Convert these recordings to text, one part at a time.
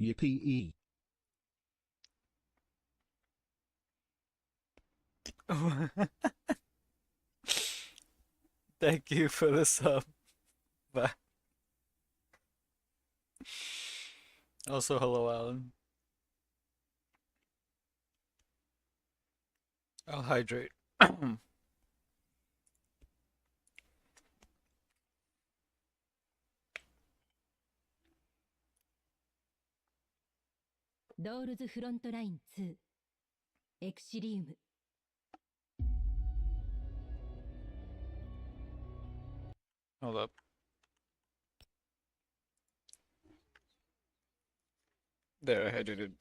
Yippee! Thank you for the sub. Bye. Also, hello, Alan. I'll hydrate. ドールズフロントライン2エクシリウム Hold up. There, I hydrated.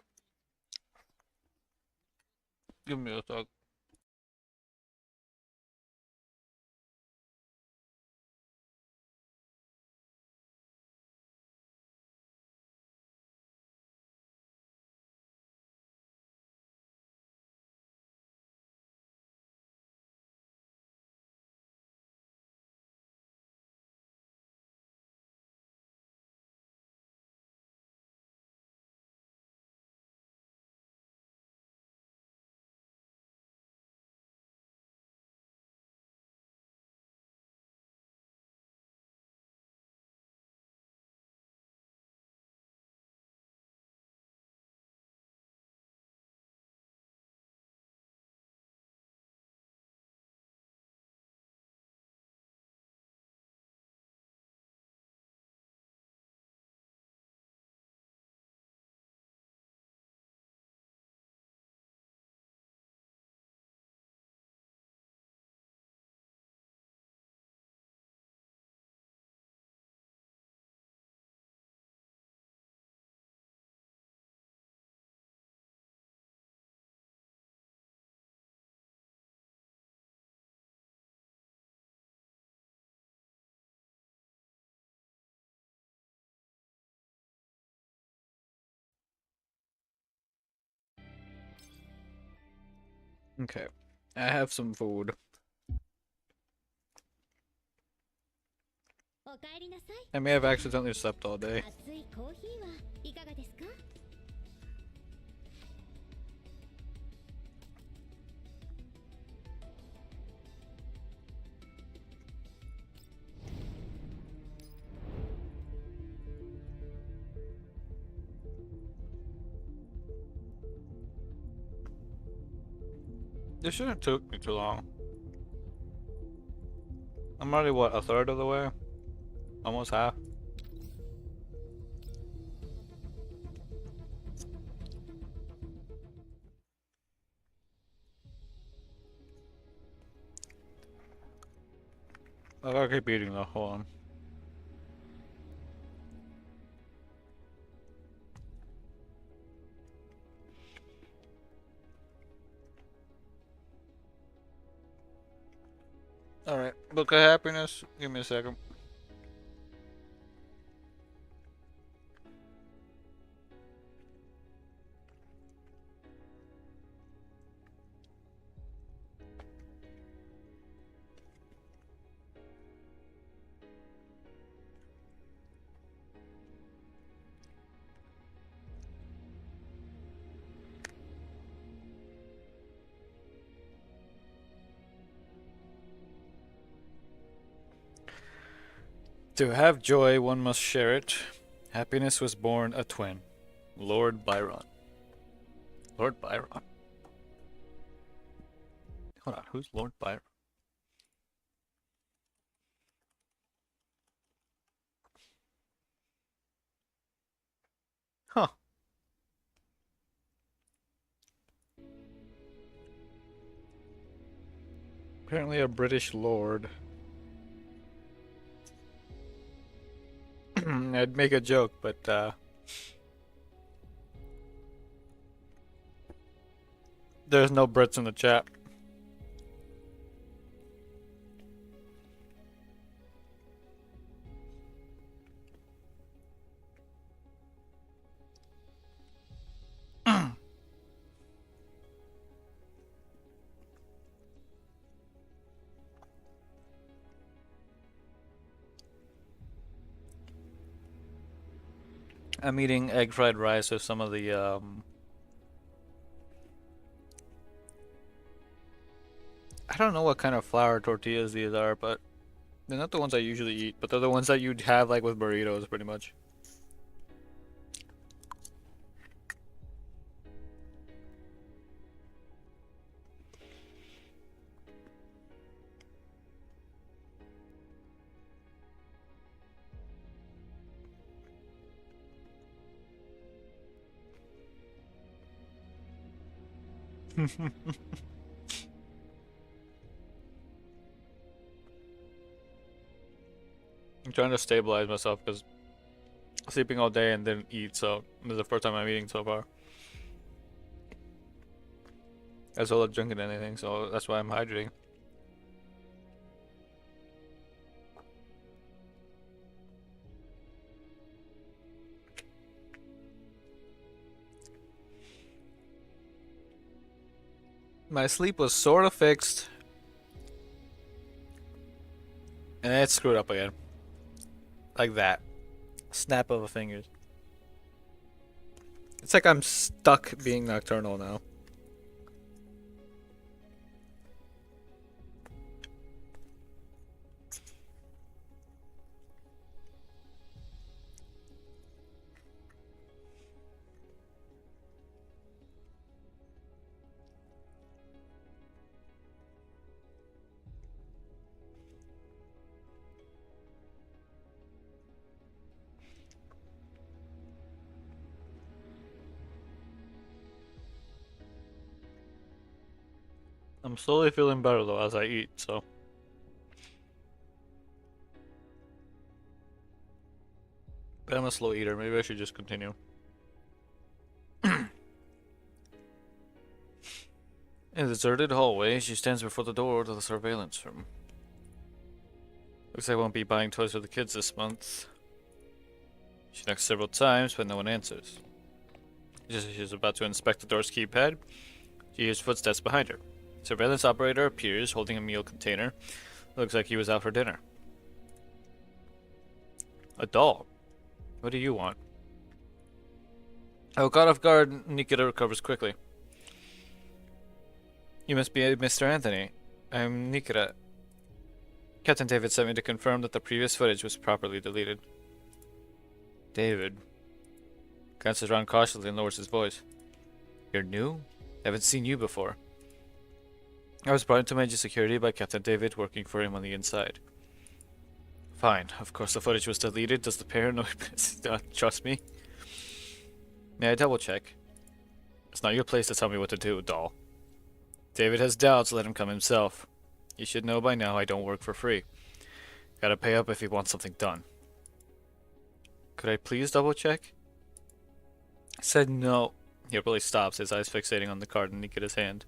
Give me a thought. Okay. I have some food. I may have accidentally slept all day. This shouldn't took me too long. I'm already, what, a third of the way? Almost half. I gotta keep eating though, hold on. Alright, Book of Happiness, give me a second. To have joy, one must share it. Happiness was born a twin. Lord Byron. Lord Byron. Hold on, who's Lord Byron? Huh. Apparently a British lord. I'd make a joke, but there's no Brits in the chat. I'm eating egg fried rice with some of the I don't know what kind of flour tortillas these are, but they're not the ones I usually eat, but they're the ones that you'd have like with burritos pretty much. I'm trying to stabilize myself because sleeping all day and didn't eat, so this is the first time I'm eating so far. As well as drinking anything, so that's why I'm hydrating. My sleep was sort of fixed, and then it screwed up again. Like that. Snap of a finger. It's like I'm stuck being nocturnal now. I'm slowly feeling better though as I eat, so. But I'm a slow eater, maybe I should just continue. In the deserted hallway, she stands before the door to the surveillance room. Looks like I won't be buying toys for the kids this month. She knocks several times, but no one answers. Just as she's about to inspect the door's keypad, she hears footsteps behind her. Surveillance operator appears, holding a meal container. Looks like he was out for dinner. A doll? What do you want? Oh, caught off guard, Nikita recovers quickly. You must be Mr. Anthony. I'm Nikita. Captain David sent me to confirm that the previous footage was properly deleted. David glances around cautiously and lowers his voice. You're new? I haven't seen you before. I was brought into major security by Captain David, working for him on the inside. Fine. Of course the footage was deleted. Does the paranoid not trust me? May I double check? It's not your place to tell me what to do, doll. David has doubts, let him come himself. You should know by now I don't work for free. Gotta pay up if you want something done. Could I please double check? I said no. He abruptly stops, his eyes fixating on the card in Nikita's hand.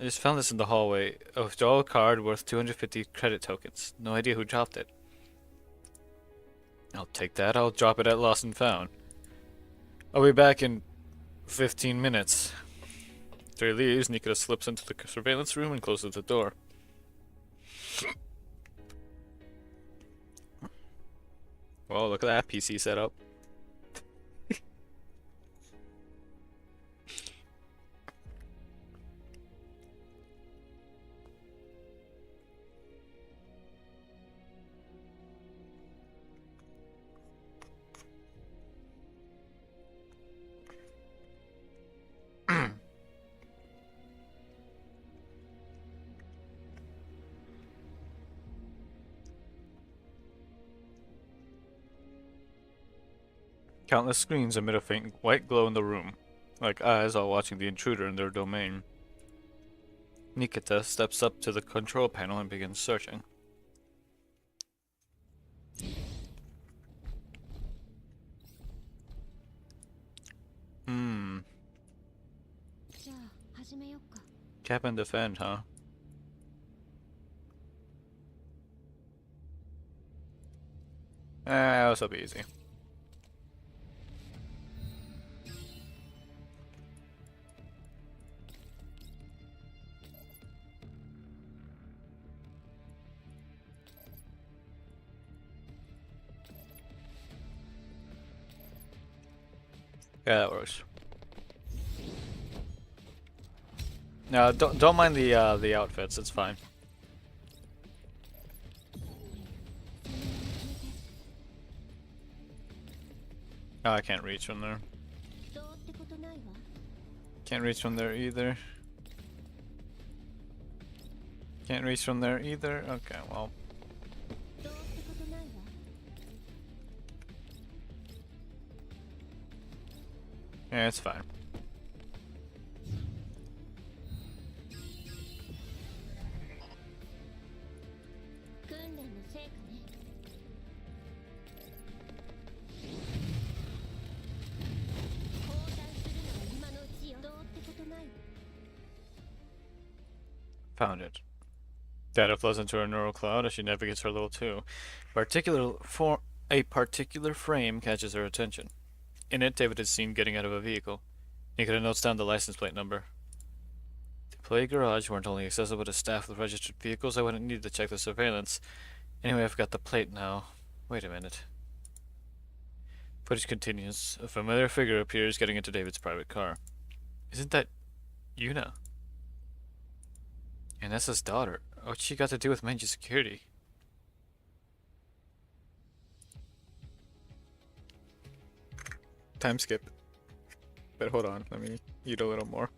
I just found this in the hallway. A withdrawal card worth 250 credit tokens. No idea who dropped it. I'll take that. I'll drop it at Lost and Found. I'll be back in 15 minutes. After he leaves, Nikita slips into the surveillance room and closes the door. Whoa, look at that PC setup. Countless screens emit a faint white glow in the room, like eyes all watching the intruder in their domain. Nikita steps up to the control panel and begins searching. Cap and defend, huh? This will be easy. Yeah, that works. No, don't mind the outfits. It's fine. Oh, I can't reach from there. どうってことないわ。 Can't reach from there either. Can't reach from there either. Okay, well. どうってことないわ。 Yeah, it's fine. 訓練の成果ね。降参するのは今のうちよ。どうってことないわ。 Found it. Data flows into her neural cloud as she navigates her level 2. A particular frame catches her attention. In it, David is seen getting out of a vehicle. Nikita notes down the license plate number. The employee garage weren't only accessible to staff with registered vehicles, I wouldn't need to check the surveillance. Anyway, I've got the plate now. Wait a minute. Footage continues. A familiar figure appears getting into David's private car. Isn't that Yuna? And that's his daughter. What's she got to do with Manji security? Time skip. But hold on, let me eat a little more.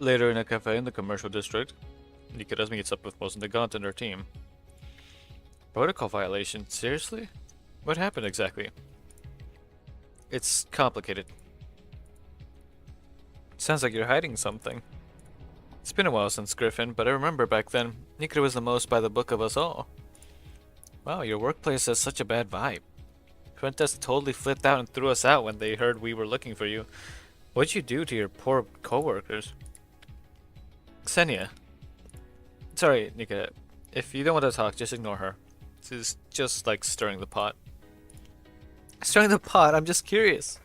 Later in a cafe in the commercial district, Nikita meets up with Mosen Nagant and her team. Protocol violation? Seriously? What happened exactly? It's complicated. Sounds like you're hiding something. It's been a while since Griffin, but I remember back then, Nikita was the most by the book of us all. Wow, your workplace has such a bad vibe. Front desk totally flipped out and threw us out when they heard we were looking for you. What'd you do to your poor coworkers? Xenia. Sorry, Nika. If you don't want to talk, just ignore her. This is just like stirring the pot. Stirring the pot? I'm just curious.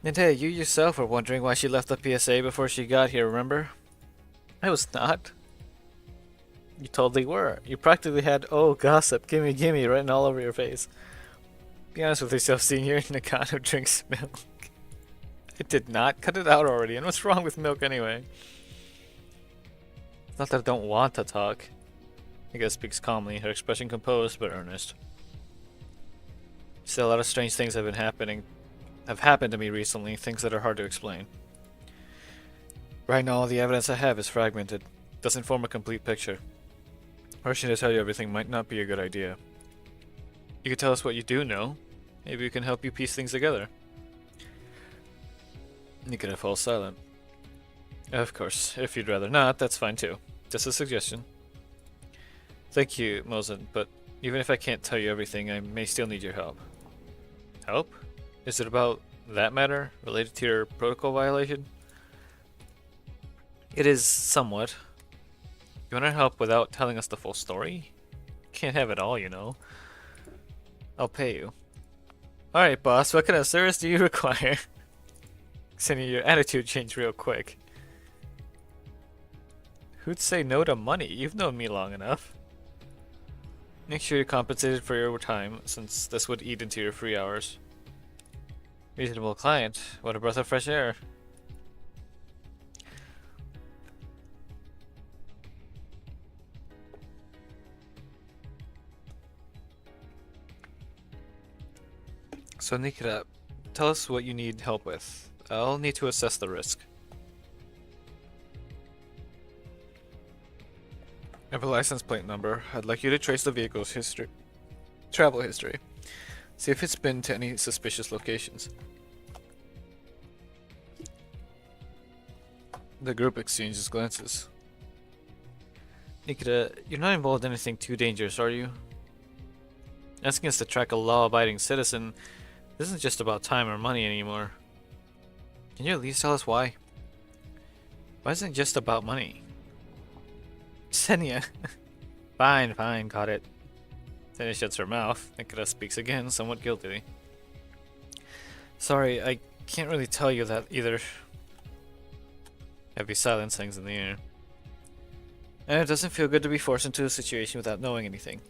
And hey, you yourself were wondering why she left the PSA before she got here, remember? I was not. You totally were. You practically had, oh, gossip, gimme, written all over your face. Be honest with yourself, seeing you in a con who drinks milk. I did not. Cut it out already. And what's wrong with milk anyway? It's not that I don't want to talk. Nika speaks calmly, her expression composed but earnest. Still, a lot of strange things have happened to me recently, things that are hard to explain. Right now, all the evidence I have is fragmented. Doesn't form a complete picture. Rushing to tell you everything might not be a good idea. You could tell us what you do know. Maybe we can help you piece things together. Nikita falls silent. Of course, if you'd rather not, that's fine too. Just a suggestion. Thank you, Mosen, but even if I can't tell you everything, I may still need your help. Help? Is it about that matter, related to your protocol violation? It is somewhat. You want to help without telling us the full story? Can't have it all, you know. I'll pay you. Alright, boss, what kind of service do you require? Sending your attitude changed real quick. Who'd say no to money? You've known me long enough. Make sure you're compensated for your time, since this would eat into your free hours. Reasonable client. What a breath of fresh air. So Nikita, tell us what you need help with. I'll need to assess the risk. I have a license plate number. I'd like you to trace the vehicle's travel history. See if it's been to any suspicious locations. The group exchanges glances. Nikita, you're not involved in anything too dangerous, are you? Asking us to track a law-abiding citizen isn't just about time or money anymore. Can you at least tell us why? Why isn't it just about money? Senya. Fine, got it. Senya shuts her mouth. Nikita speaks again, somewhat guiltily. Sorry, I can't really tell you that either. Heavy silence hangs in the air. And it doesn't feel good to be forced into a situation without knowing anything.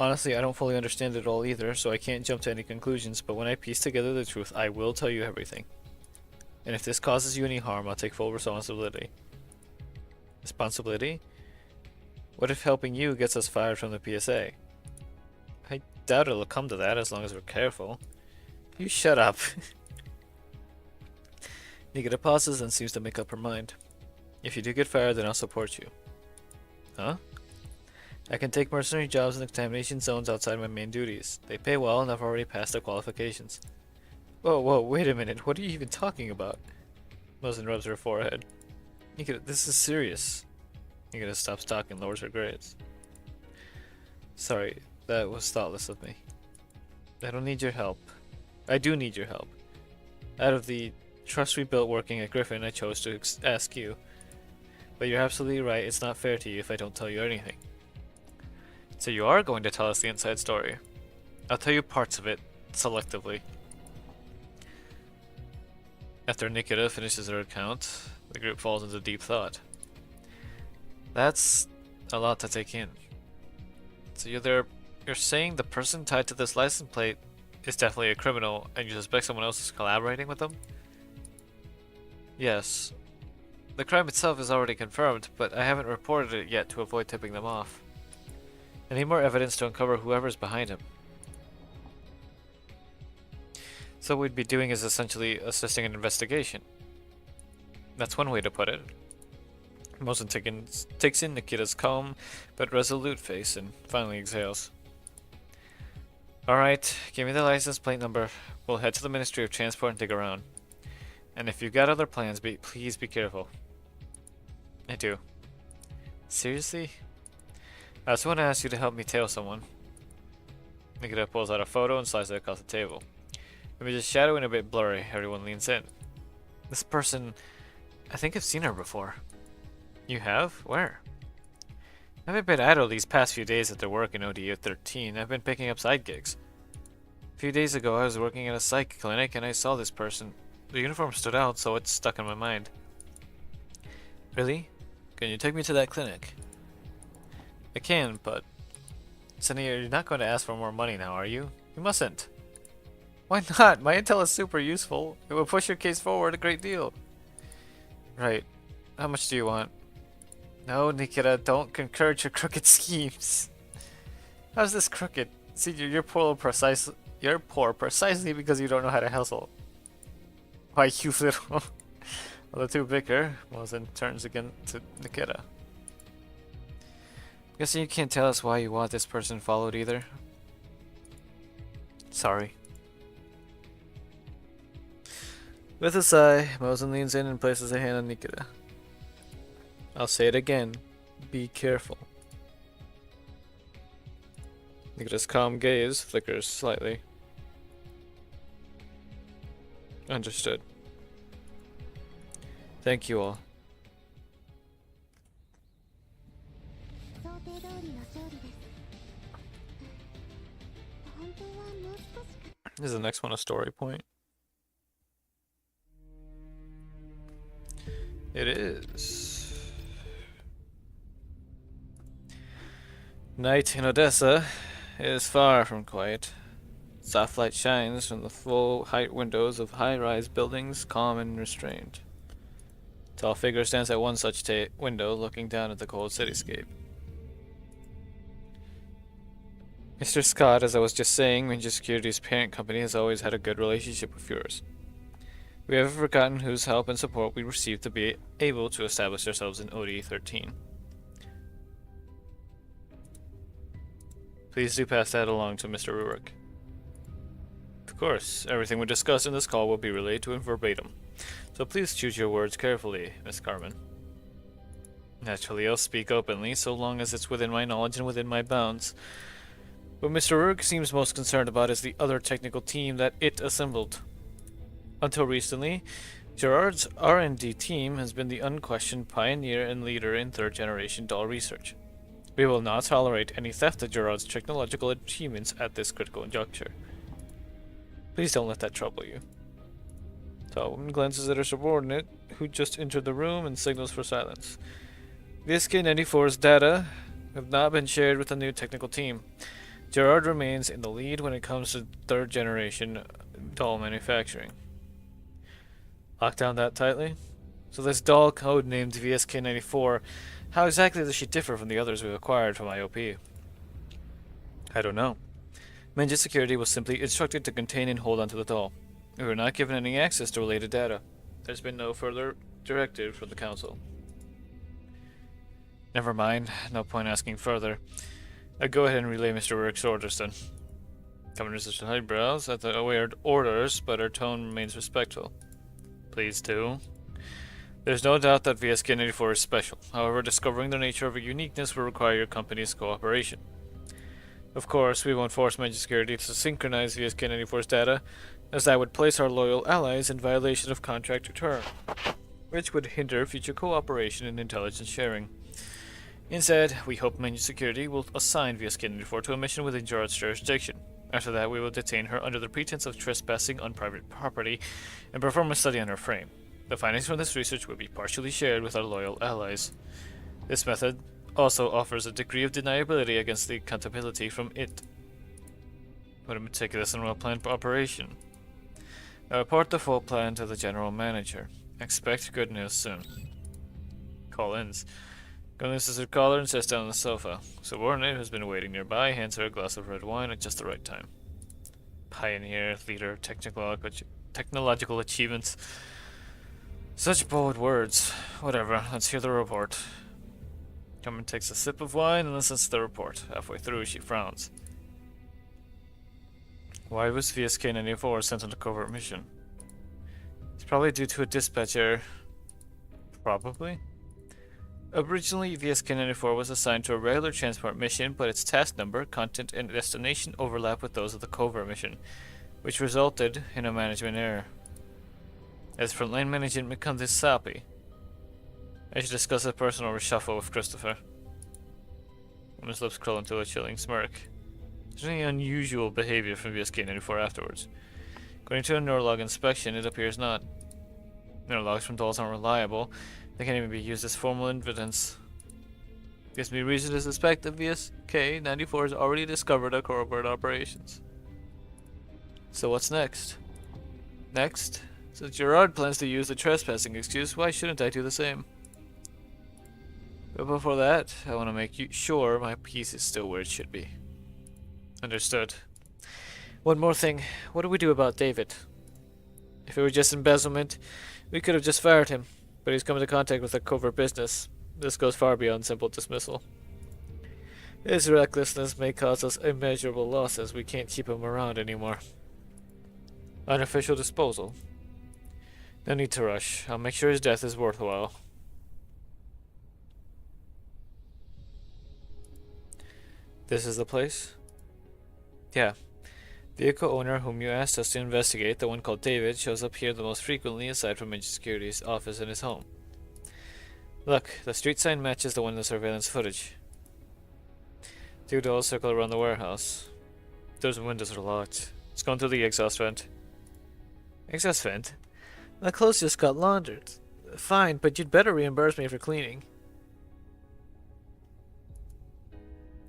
Honestly, I don't fully understand it all either, so I can't jump to any conclusions, but when I piece together the truth, I will tell you everything. And if this causes you any harm, I'll take full responsibility. Responsibility? What if helping you gets us fired from the PSA? I doubt it'll come to that as long as we're careful. You shut up. Nikita pauses and seems to make up her mind. If you do get fired, then I'll support you. Huh? I can take mercenary jobs in examination zones outside my main duties. They pay well and I've already passed the qualifications. Whoa, wait a minute. What are you even talking about? Mosin rubs her forehead. Nikita, this is serious. Nikita stops talking, lowers her grades. Sorry, that was thoughtless of me. I don't need your help. I do need your help. Out of the trust we built working at Griffin, I chose to ask you. But you're absolutely right, it's not fair to you if I don't tell you anything. So you are going to tell us the inside story. I'll tell you parts of it, selectively. After Nikita finishes her account, the group falls into deep thought. That's a lot to take in. So you're saying the person tied to this license plate is definitely a criminal, and you suspect someone else is collaborating with them? Yes. The crime itself is already confirmed, but I haven't reported it yet to avoid tipping them off. I need more evidence to uncover whoever's behind him. So what we'd be doing is essentially assisting an investigation. That's one way to put it. Mosin takes in Nikita's calm but resolute face and finally exhales. Alright, give me the license plate number. We'll head to the Ministry of Transport and dig around. And if you've got other plans, please be careful. I do. Seriously? I also want to ask you to help me tail someone. Nikita pulls out a photo and slides it across the table. Image's shadowy and a bit blurry. Everyone leans in. This person... I think I've seen her before. You have? Where? I haven't been idle these past few days at their work in ODU 13. I've been picking up side gigs. A few days ago, I was working at a psych clinic and I saw this person. The uniform stood out, so it's stuck in my mind. Really? Can you take me to that clinic? I can, but... Sunny, you're not going to ask for more money now, are you? You mustn't. Why not? My intel is super useful. It will push your case forward a great deal. Right. How much do you want? No, Nikita, don't encourage your crooked schemes. How's this crooked? See, you're poor precisely because you don't know how to hustle. Why, you little... Well, the two bicker. Mosin turns again to Nikita. Guessing you can't tell us why you want this person followed either? Sorry. With a sigh, Mosin leans in and places a hand on Nikita. I'll say it again. Be careful. Nikita's calm gaze flickers slightly. Understood. Thank you all. 想定通りの勝利です。本当はもう少しか。Is the next one a story point? It is. Night in Odessa is far from quiet. Soft light shines from the full height windows of high-rise buildings, calm and restrained. A tall figure stands at one such window, looking down at the cold cityscape. Mr. Scott, as I was just saying, Ranger Security's parent company has always had a good relationship with yours. We haven't forgotten whose help and support we received to be able to establish ourselves in OD-13. Please do pass that along to Mr. Rurik. Of course, everything we discuss in this call will be relayed to him verbatim, so please choose your words carefully, Miss Carmen. Naturally, I'll speak openly, so long as it's within my knowledge and within my bounds. What Mr. Rurik seems most concerned about is the other technical team that it assembled. Until recently, Gerard's R&D team has been the unquestioned pioneer and leader in third-generation doll research. We will not tolerate any theft of Gerard's technological achievements at this critical juncture. Please don't let that trouble you. Talwoman glances at her subordinate, who just entered the room, and signals for silence. VSK-94's data have not been shared with the new technical team. Gerard remains in the lead when it comes to third-generation doll manufacturing. Lock down that tightly? So this doll code named VSK-94, how exactly does she differ from the others we've acquired from IOP? I don't know. Ninja Security was simply instructed to contain and hold onto the doll. We were not given any access to related data. There's been no further directive from the Council. Never mind, no point asking further. Go ahead and relay Mr. Rurik's orders then. Commander Sister eyebrows at the weird orders, but her tone remains respectful. Please do. There's no doubt that VSK-94 is special. However, discovering the nature of her uniqueness will require your company's cooperation. Of course, we won't force Ninja Security to synchronize VSK-94's data, as that would place our loyal allies in violation of contract return, which would hinder future cooperation and intelligence sharing. Instead, we hope Ninja Security will assign VSK-94 to a mission within Gerard's jurisdiction. After that, we will detain her under the pretense of trespassing on private property and perform a study on her frame. The findings from this research will be partially shared with our loyal allies. This method also offers a degree of deniability against the accountability from it. What a meticulous and well-planned operation. I report the full plan to the General Manager. Expect good news soon. Call ends. Gunloses her collar and sits down on the sofa. Subordinate, who's been waiting nearby, hands her a glass of red wine at just the right time. Pioneer, leader, technological achievements. Such bold words. Whatever, let's hear the report. Carmen takes a sip of wine and listens to the report. Halfway through, she frowns. Why was VSK-94 sent on a covert mission? It's probably due to a dispatch error. Probably? Originally, VSK-94 was assigned to a regular transport mission, but its task number, content, and destination overlap with those of the covert mission, which resulted in a management error. As frontline management becomes this sappy, I should discuss a personal reshuffle with Christopher. And his lips curl into a chilling smirk. Is there any unusual behavior from VSK-94 afterwards? According to a neurolog inspection, it appears not. Neurologs from dolls aren't reliable. They can't even be used as formal evidence. Gives me reason to suspect that VSK-94 has already discovered our covert operations. So what's next? Next? Since Gerard plans to use the trespassing excuse, why shouldn't I do the same? But before that, I want to make sure my piece is still where it should be. Understood. One more thing. What do we do about David? If it were just embezzlement, we could have just fired him. But he's come into contact with a covert business. This goes far beyond simple dismissal. His recklessness may cause us immeasurable losses. We can't keep him around anymore. Unofficial disposal. No need to rush. I'll make sure his death is worthwhile. This is the place? Yeah. Vehicle owner whom you asked us to investigate, the one called David, shows up here the most frequently aside from Ninja Security's office and his home. Look, the street sign matches the one in the surveillance footage. Two dolls circle around the warehouse. Those windows are locked. It's gone through the exhaust vent. Exhaust vent? The clothes just got laundered. Fine, but you'd better reimburse me for cleaning.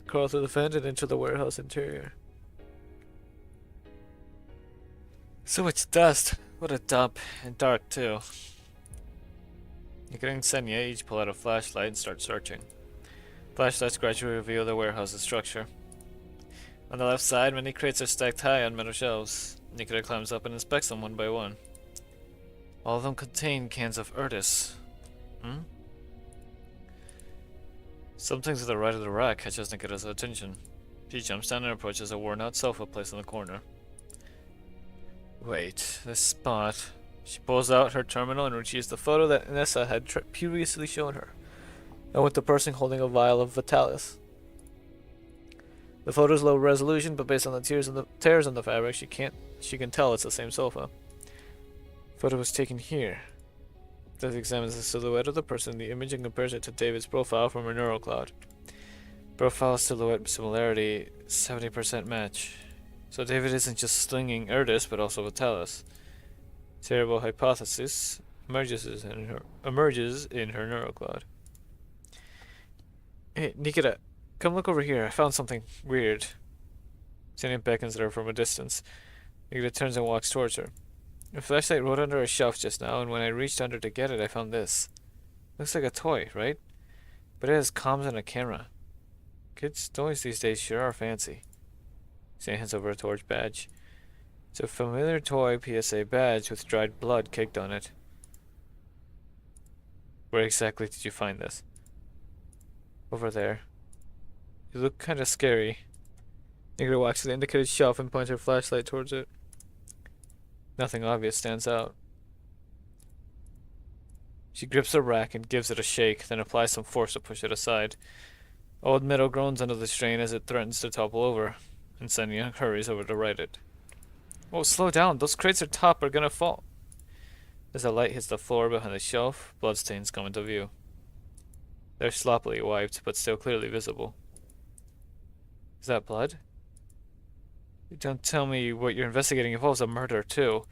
Crawl through the vent and into the warehouse interior. So much dust. What a dump. And dark, too. Nikita and Senya each pull out a flashlight and start searching. Flashlights gradually reveal the warehouse's structure. On the left side, many crates are stacked high on metal shelves. Nikita climbs up and inspects them one by one. All of them contain cans of Urtis. Something to the right of the rack catches Nikita's attention. She jumps down and approaches a worn-out sofa placed in the corner. Wait, this spot. She pulls out her terminal and retrieves the photo that Nessa had previously shown her, and with the person holding a vial of Vitalis. The photo is low resolution, but based on the tears in the fabric, she can tell it's the same sofa. Photo was taken here. This examines the silhouette of the person in the image and compares it to David's profile from her neural cloud. Profile silhouette similarity 70% match. So David isn't just slinging Erdis, but also Vitalis. Terrible hypothesis emerges in her neural cloud. Hey, Nikita, come look over here. I found something weird. Senya beckons at her from a distance. Nikita turns and walks towards her. A flashlight rode under a shelf just now, and when I reached under to get it, I found this. Looks like a toy, right? But it has comms and a camera. Kids' toys these days sure are fancy. Senya hands over a torch badge. It's a familiar toy PSA badge with dried blood caked on it. Where exactly did you find this? Over there. You look kind of scary. Nikita walks to the indicated shelf and points her flashlight towards it. Nothing obvious stands out. She grips the rack and gives it a shake, then applies some force to push it aside. Old metal groans under the strain as it threatens to topple over, and Senya hurries over to right it. Oh, slow down. Those crates at top are gonna fall. As the light hits the floor behind the shelf, bloodstains come into view. They're sloppily wiped, but still clearly visible. Is that blood? Don't tell me what you're investigating involves a murder, too.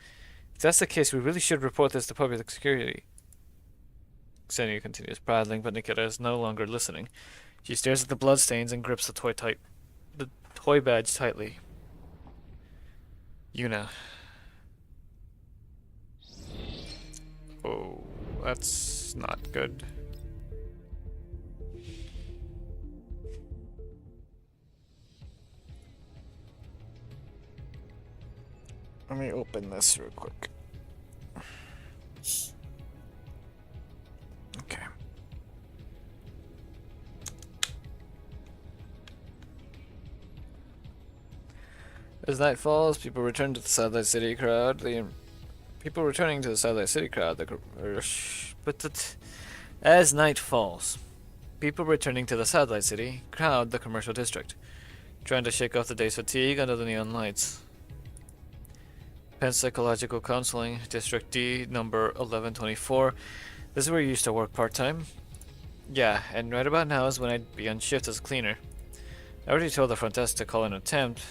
If that's the case, we really should report this to public security. Senya continues prattling, but Nikita is no longer listening. She stares at the bloodstains and grips the toy badge tightly. Yuna. Oh, that's not good. Let me open this real quick. Okay. As night falls, people return to the Satellite City crowd. As night falls, people returning to the Satellite City crowd the commercial district, trying to shake off the day's fatigue under the neon lights. Penn Psychological Counseling, District D, number 1124. This is where you used to work part-time? Yeah, and right about now is when I'd be on shift as a cleaner. I already told the front desk to call an attempt.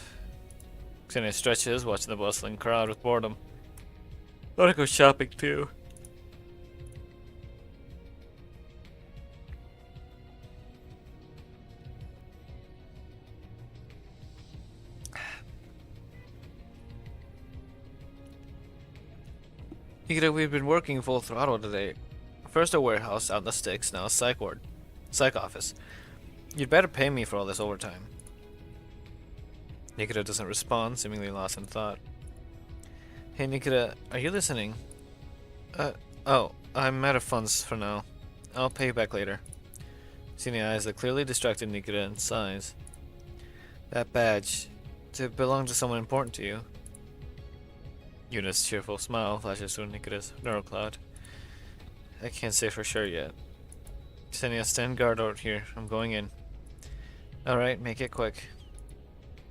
Senya stretches, watching the bustling crowd with boredom. I want to go shopping too. We've been working full throttle today. First a warehouse out in the sticks, now a psych office. You'd better pay me for all this overtime. Nikita doesn't respond, seemingly lost in thought. Hey Nikita, are you listening? Oh, I'm out of funds for now. I'll pay you back later. Seeing the eyes that clearly distracted Nikita and sighs. That badge, did it belong to someone important to you? Yuna's cheerful smile flashes through Nikita's neural cloud. I can't say for sure yet. Senya, stand guard out here. I'm going in. Alright, make it quick.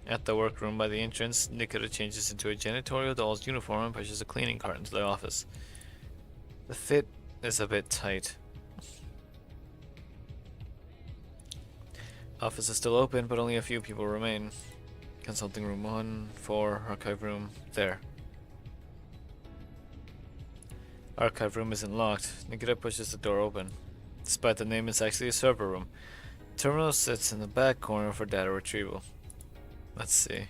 At the workroom by the entrance, Nikita changes into a janitorial doll's uniform and pushes a cleaning cart into the office. The fit is a bit tight. Office is still open, but only a few people remain. Consulting room 1, 4, archive room, there. Archive room isn't locked. Nikita pushes the door open. Despite the name, it's actually a server room. Terminal sits in the back corner for data retrieval. Let's see.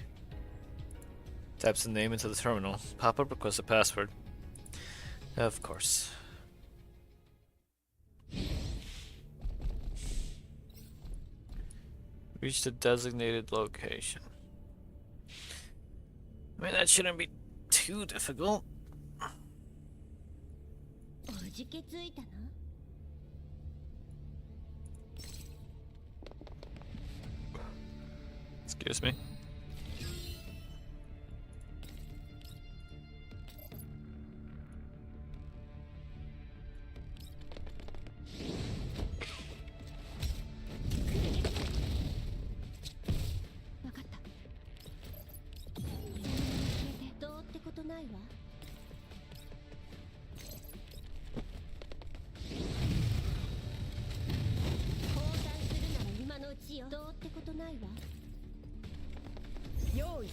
Types the name into the terminal. Pop-up requests a password. Of course. Reach the designated location. I mean, that shouldn't be too difficult. おじけついたの？ Excuse me. わかった。どうってことないわ。降参するなら今のうちよ。どうってことないわ。用意。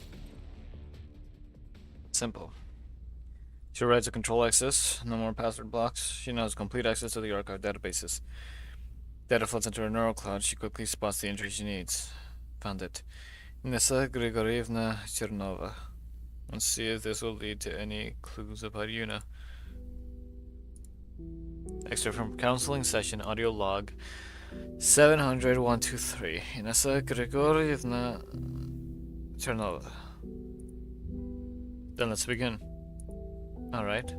Simple. She rights to control access, no more password blocks. She now has complete access to the archive databases. Data flows into her neural cloud. She quickly spots the entry she needs. Found it. Inessa Grigorievna Chernova. Let's see if this will lead to any clues about Yuna. Excerpt from counseling session audio log 700-123. Inessa Grigorievna Chernova. Then let's begin. Alright.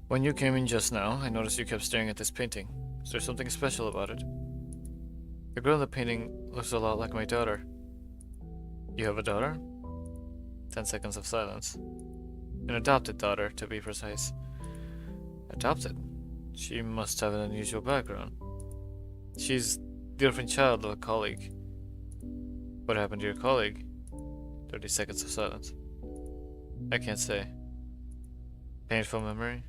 When you came in just now, I noticed you kept staring at this painting. Is there something special about it? The girl in the painting looks a lot like my daughter. You have a daughter? 10 seconds of silence. An adopted daughter, to be precise. Adopted? She must have an unusual background. She's the orphan child of a colleague. What happened to your colleague? 30 seconds of silence. I can't say. Painful memory?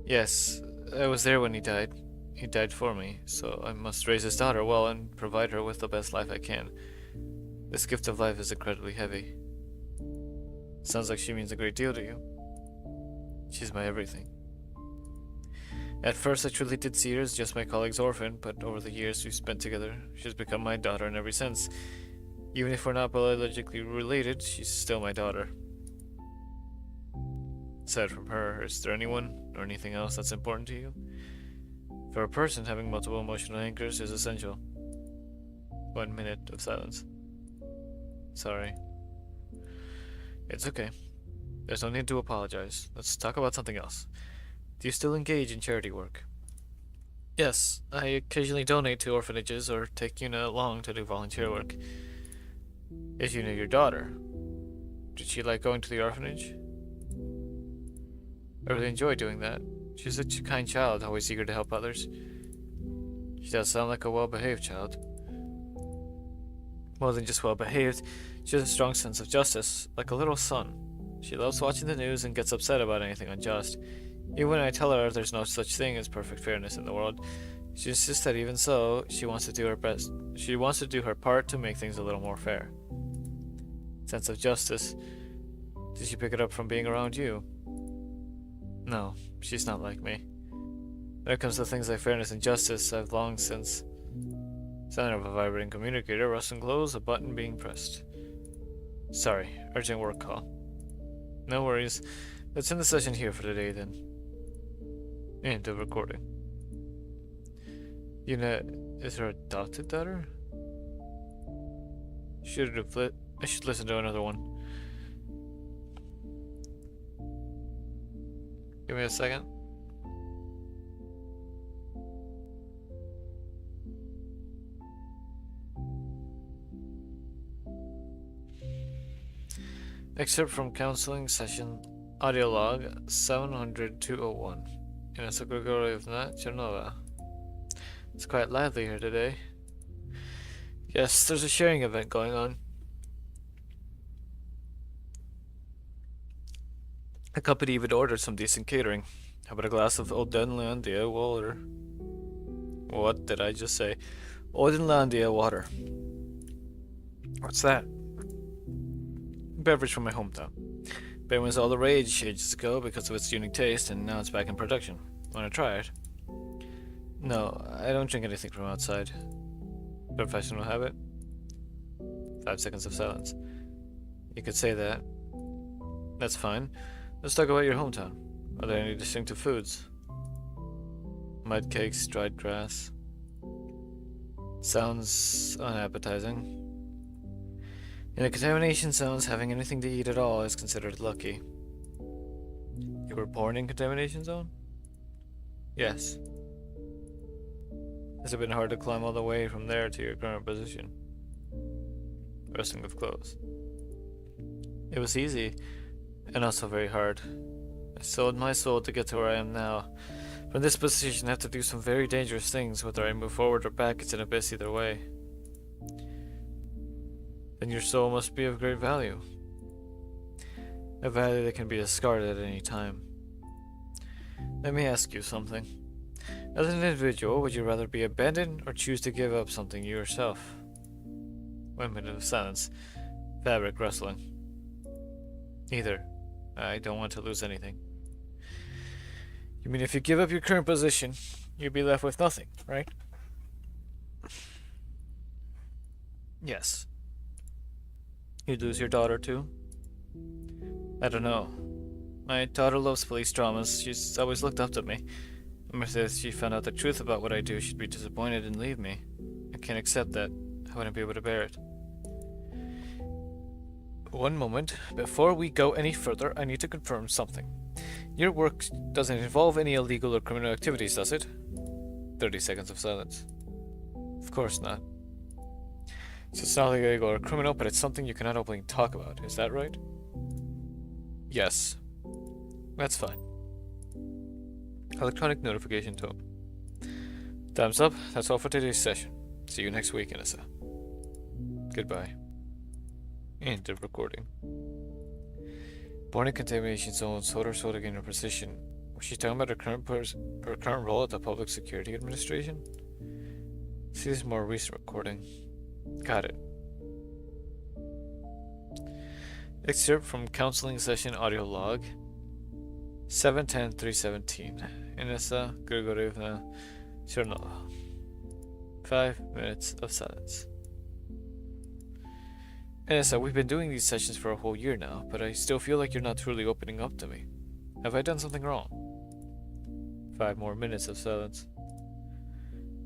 Yes, I was there when he died. He died for me, so I must raise his daughter well and provide her with the best life I can. This gift of life is incredibly heavy. Sounds like she means a great deal to you. She's my everything. At first, I truly did see her as just my colleague's orphan, but over the years we've spent together, she's become my daughter in every sense. Even if we're not biologically related, she's still my daughter. Aside from her, is there anyone or anything else that's important to you? For a person, having multiple emotional anchors is essential. 1 minute of silence. Sorry. It's okay. There's no need to apologize. Let's talk about something else. Do you still engage in charity work? Yes, I occasionally donate to orphanages or take Yuna along to do volunteer work. Is Yuna your daughter? Did she like going to the orphanage? I really enjoy doing that. She's such a kind child, always eager to help others. She does sound like a well-behaved child. More than just well-behaved, she has a strong sense of justice, like a little son. She loves watching the news and gets upset about anything unjust. Even when I tell her there's no such thing as perfect fairness in the world, she insists that even so, she wants to do her best. She wants to do her part to make things a little more fair. Sense of justice. Did she pick it up from being around you? No, she's not like me. When it comes to things like fairness and justice, I've long since sound of a vibrating communicator, rustling clothes, a button being pressed. Sorry, urgent work call. No worries. Let's end the session here for today then. End of recording. Yuna is her adopted daughter? I should listen to another one. Give me a second. Excerpt from counseling session audio log 700-201. Inessa Grigorievna Chernova. It's quite lively here today. Yes, there's a sharing event going on. The company even ordered some decent catering. How about a glass of Odenlandia water? What did I just say? Odenlandia water. What's that? Beverage from my hometown. Bane was all the rage ages ago because of its unique taste, and now it's back in production. Wanna try it? No, I don't drink anything from outside. Professional habit? 5 seconds of silence. You could say that. That's fine. Let's talk about your hometown. Are there any distinctive foods? Mud cakes, dried grass. Sounds unappetizing. In a contamination zones, having anything to eat at all is considered lucky. You were born in contamination zone? Yes. Has it been hard to climb all the way from there to your current position? Wrestling with clothes. It was easy, and also very hard. I sold my soul to get to where I am now. From this position, I have to do some very dangerous things. Whether I move forward or back, it's an abyss either way. Then your soul must be of great value. A value that can be discarded at any time. Let me ask you something. As an individual, would you rather be abandoned or choose to give up something you yourself? 1 minute of silence. Fabric rustling. Neither. I don't want to lose anything. You mean if you give up your current position, you'd be left with nothing, right? Yes. You'd lose your daughter too? I don't know. My daughter loves police dramas. She's always looked up to me. If she found out the truth about what I do, she'd be disappointed and leave me. I can't accept that. I wouldn't be able to bear it. One moment. Before we go any further, I need to confirm something. Your work doesn't involve any illegal or criminal activities, does it? 30 seconds of silence. Of course not. So it's not illegal or criminal, but it's something you cannot openly talk about. Is that right? Yes. That's fine. Electronic notification tone. Time's up. That's all for today's session. See you next week, Inessa. Goodbye. End of recording. Born in contamination zone, sold her soul to gain her position. Was she talking about her current role at the Public Security Administration? See this more recent recording. Got it. Excerpt from counseling session audio log. 7:10/3/17. Inessa Grigorievna Chernova. 5 minutes of silence. Inessa, we've been doing these sessions for a whole year now, but I still feel like you're not truly opening up to me. Have I done something wrong? 5 more minutes of silence.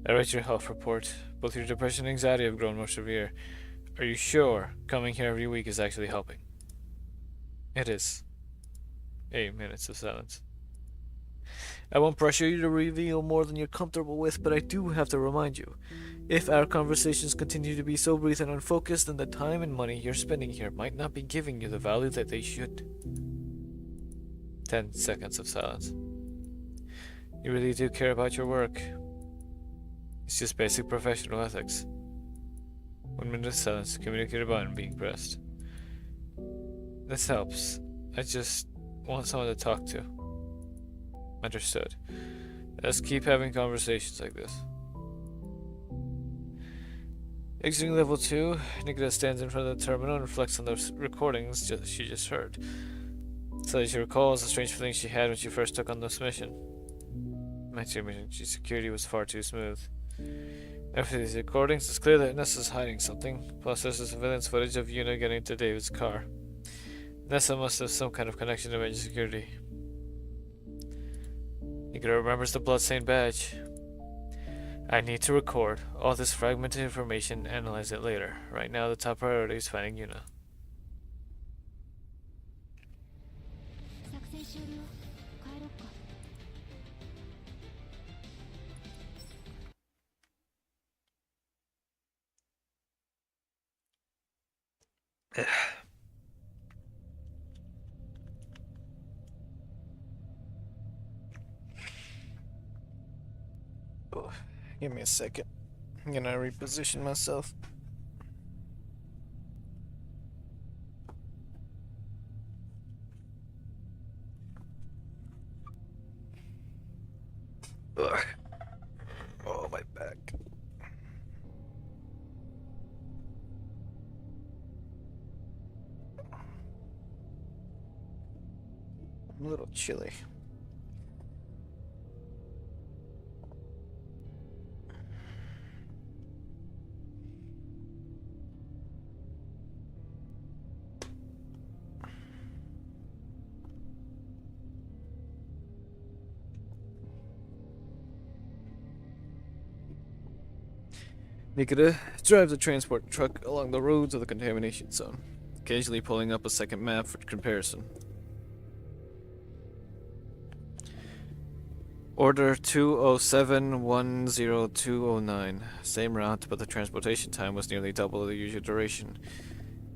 I read your health report. Both your depression and anxiety have grown more severe. Are you sure coming here every week is actually helping? It is. 8 minutes of silence. I won't pressure you to reveal more than you're comfortable with, but I do have to remind you. If our conversations continue to be so brief and unfocused, then the time and money you're spending here might not be giving you the value that they should. 10 seconds of silence. You really do care about your work. It's just basic professional ethics. 1 minute of silence. Communicator button being pressed. This helps. I just want someone to talk to. Understood. Let's keep having conversations like this. Exiting level 2, Nikita stands in front of the terminal and reflects on the recordings she just heard. So that she recalls the strange feeling she had when she first took on this mission. Mission security was far too smooth. After these recordings, it's clear that Nessa's hiding something. Plus, there's the surveillance footage of Yuna getting to David's car. Nessa must have some kind of connection to Major Security. Nikita remembers the bloodstained badge. I need to record all this fragmented information and analyze it later. Right now, the top priority is finding Yuna. 作戦終了。帰ろっか。Oh, give me a second. I'm gonna reposition myself. Ugh. Oh, my back. a little chilly. Nikita drives a transport truck along the roads of the contamination zone, occasionally pulling up a second map for comparison. Order 207-10209. Same route, but the transportation time was nearly double the usual duration.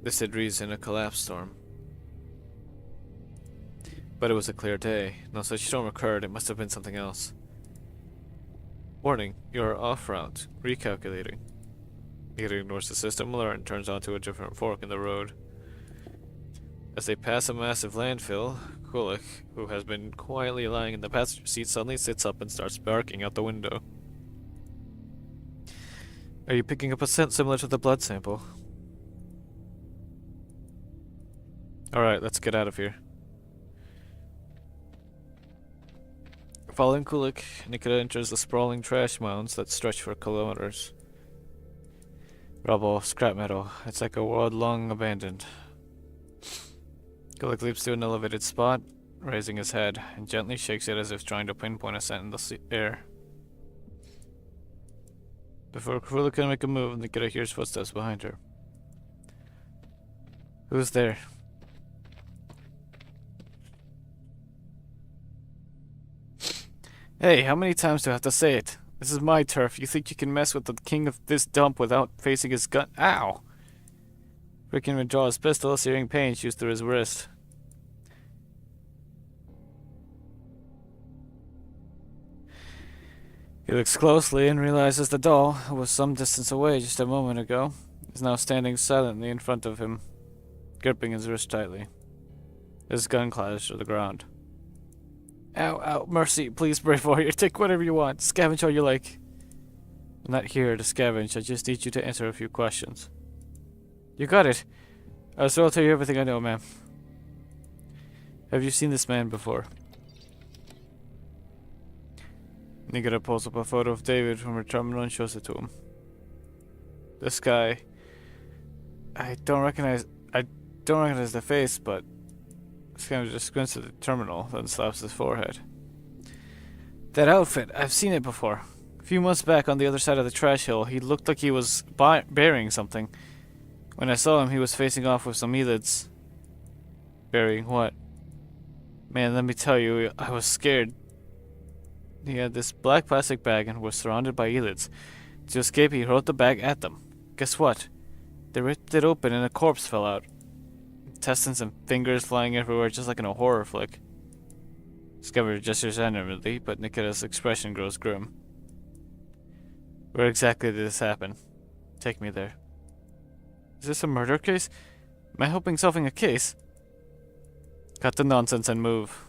Listed reason, a collapse storm. But it was a clear day. No such storm occurred. It must have been something else. Warning, you are off route. Recalculating. It ignores the system alert and turns onto a different fork in the road. As they pass a massive landfill, Kulik, who has been quietly lying in the passenger seat, suddenly sits up and starts barking out the window. Are you picking up a scent similar to the blood sample? Alright, let's get out of here. Following Kulik, Nikita enters the sprawling trash mounds that stretch for kilometers. Rubble, scrap metal. It's like a world long abandoned. Kulik leaps to an elevated spot, raising his head, and gently shakes it as if trying to pinpoint a scent in the air. Before Kulik can make a move, Nikita hears footsteps behind her. Who's there? Hey, how many times do I have to say it? This is my turf. You think you can mess with the king of this dump without facing his gun? Ow! Rickon would draw his pistol, searing pain shoots through his wrist. He looks closely and realizes the doll, who was some distance away just a moment ago, is now standing silently in front of him, gripping his wrist tightly. His gun clatters to the ground. Ow, ow, mercy, please, brave warrior, take whatever you want, scavenge all you like. I'm not here to scavenge, I just need you to answer a few questions. You got it. I'll tell you everything I know, ma'am. Have you seen this man before? Nikita pulls up a photo of David from her terminal and shows it to him. This guy... I don't recognize the face, but... This guy just squints at the terminal, then slaps his forehead. That outfit, I've seen it before. A few months back on the other side of the trash hill, he looked like he was burying something. When I saw him, he was facing off with some elids. Burying what? Man, let me tell you, I was scared. He had this black plastic bag and was surrounded by elids. To escape, he hurled the bag at them. Guess what? They ripped it open and a corpse fell out. Intestines and fingers flying everywhere, just like in a horror flick. Scavenger gestures animatedly, but Nikita's expression grows grim. Where exactly did this happen? Take me there. Is this a murder case? Am I helping solving a case? Cut the nonsense and move.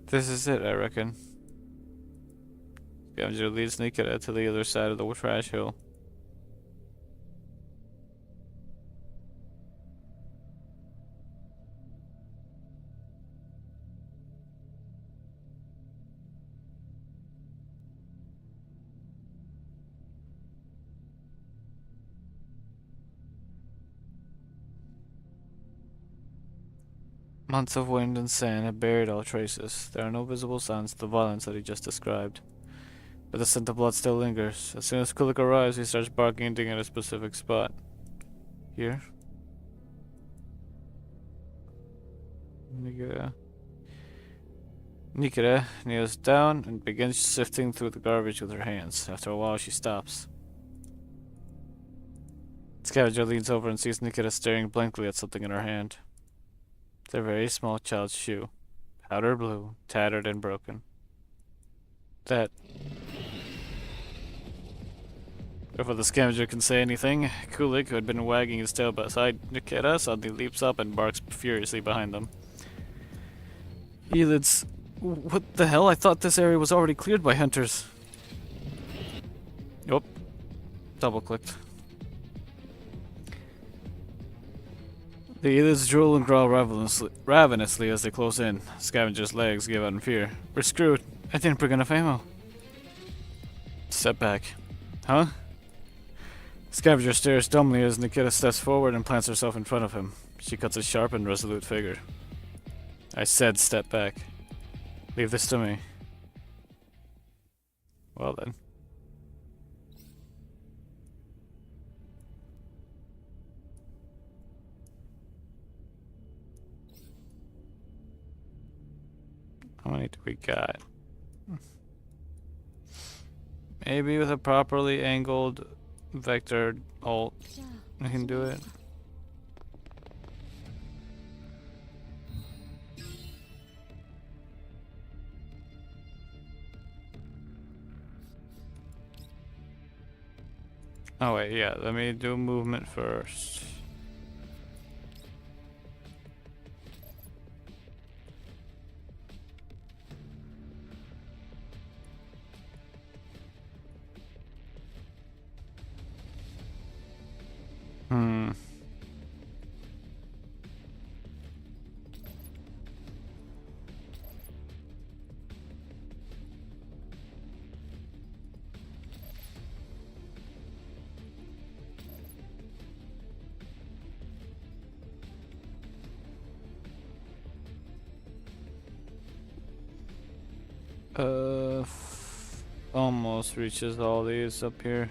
This is it, I reckon. Scavenger leads Nikita to the other side of the trash hill. Months of wind and sand have buried all traces. There are no visible signs of the violence that he just described. But the scent of blood still lingers. As soon as Kulik arrives, he starts barking and digging at a specific spot. Here? Nikita kneels down and begins sifting through the garbage with her hands. After a while, she stops. Scavenger leans over and sees Nikita staring blankly at something in her hand. It's a very small child's shoe. Powder blue, tattered and broken. That... Before the scavenger can say anything, Kulik, who had been wagging his tail beside Nikita, suddenly leaps up and barks furiously behind them. Elids... What the hell? I thought this area was already cleared by hunters. Nope. Double-clicked. The elites drool and growl ravenously as they close in. Scavenger's legs give out in fear. We're screwed. I didn't bring enough ammo. Step back. Huh? Scavenger stares dumbly as Nikita steps forward and plants herself in front of him. She cuts a sharp and resolute figure. I said step back. Leave this to me. Well then. How many do we got? Maybe with a properly angled vector ult, I can do it. Oh wait, yeah, let me do movement first. Hmm. Almost reaches all these up here.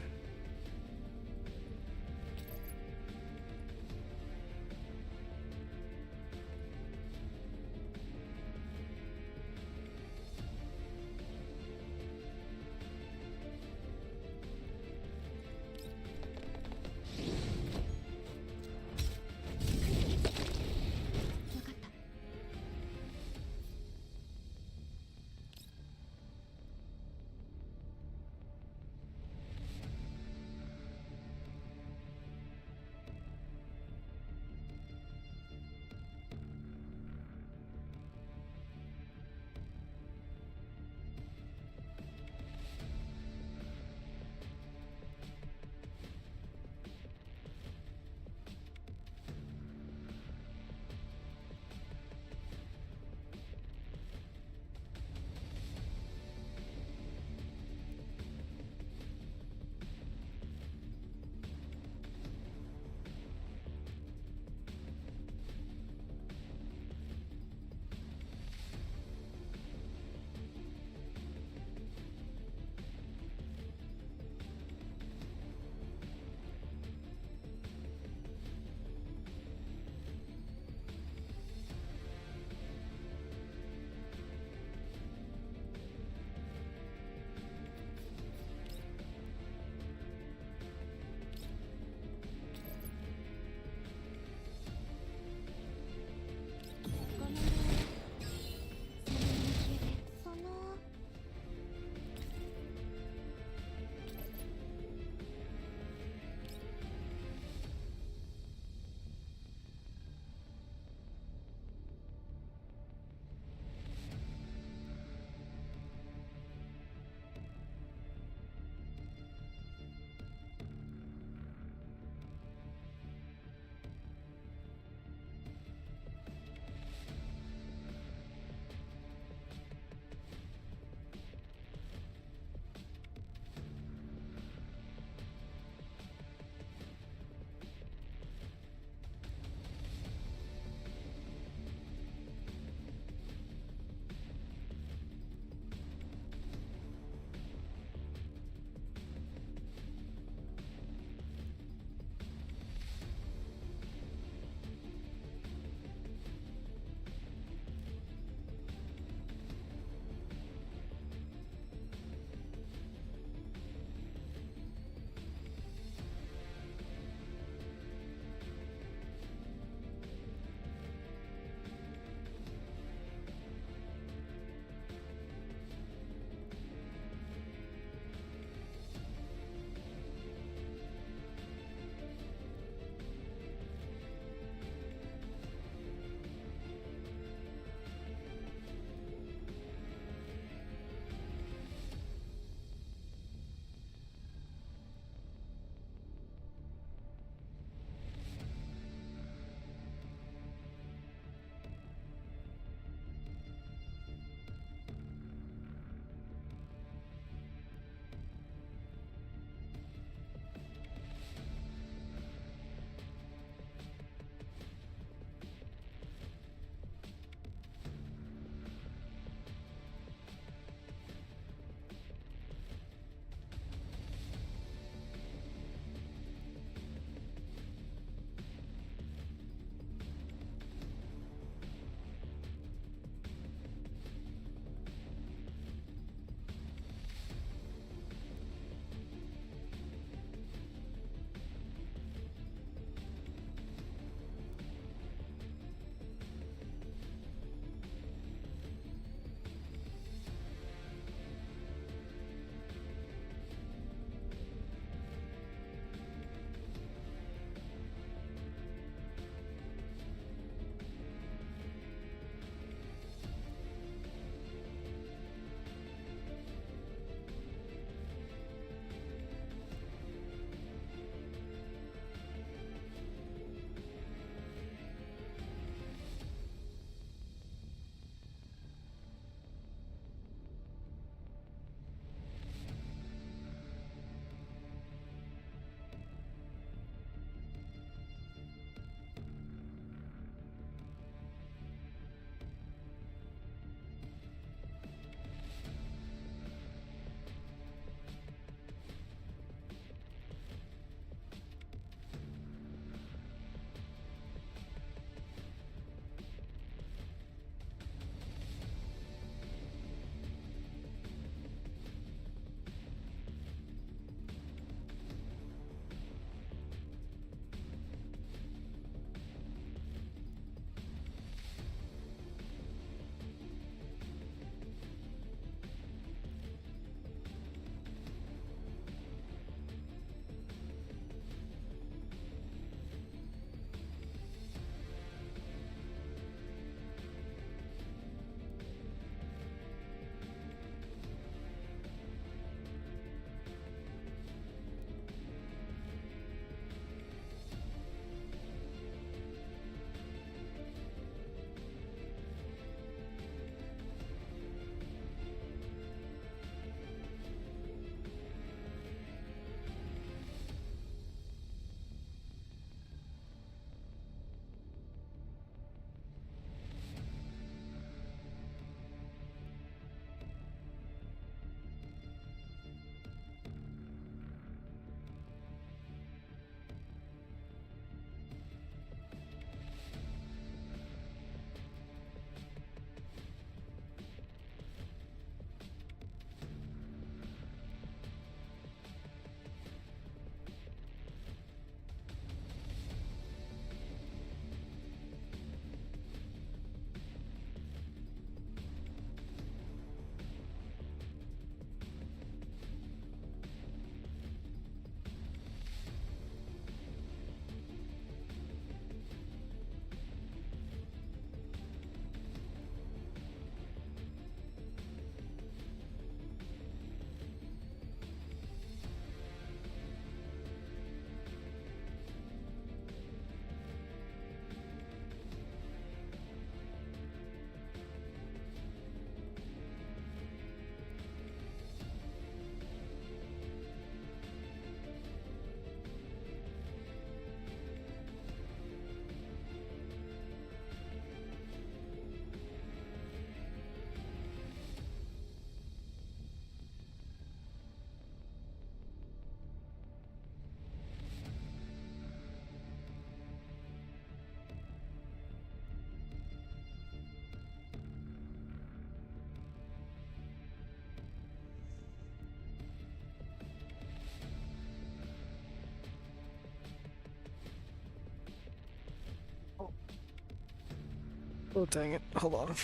Oh, dang it. Hold on.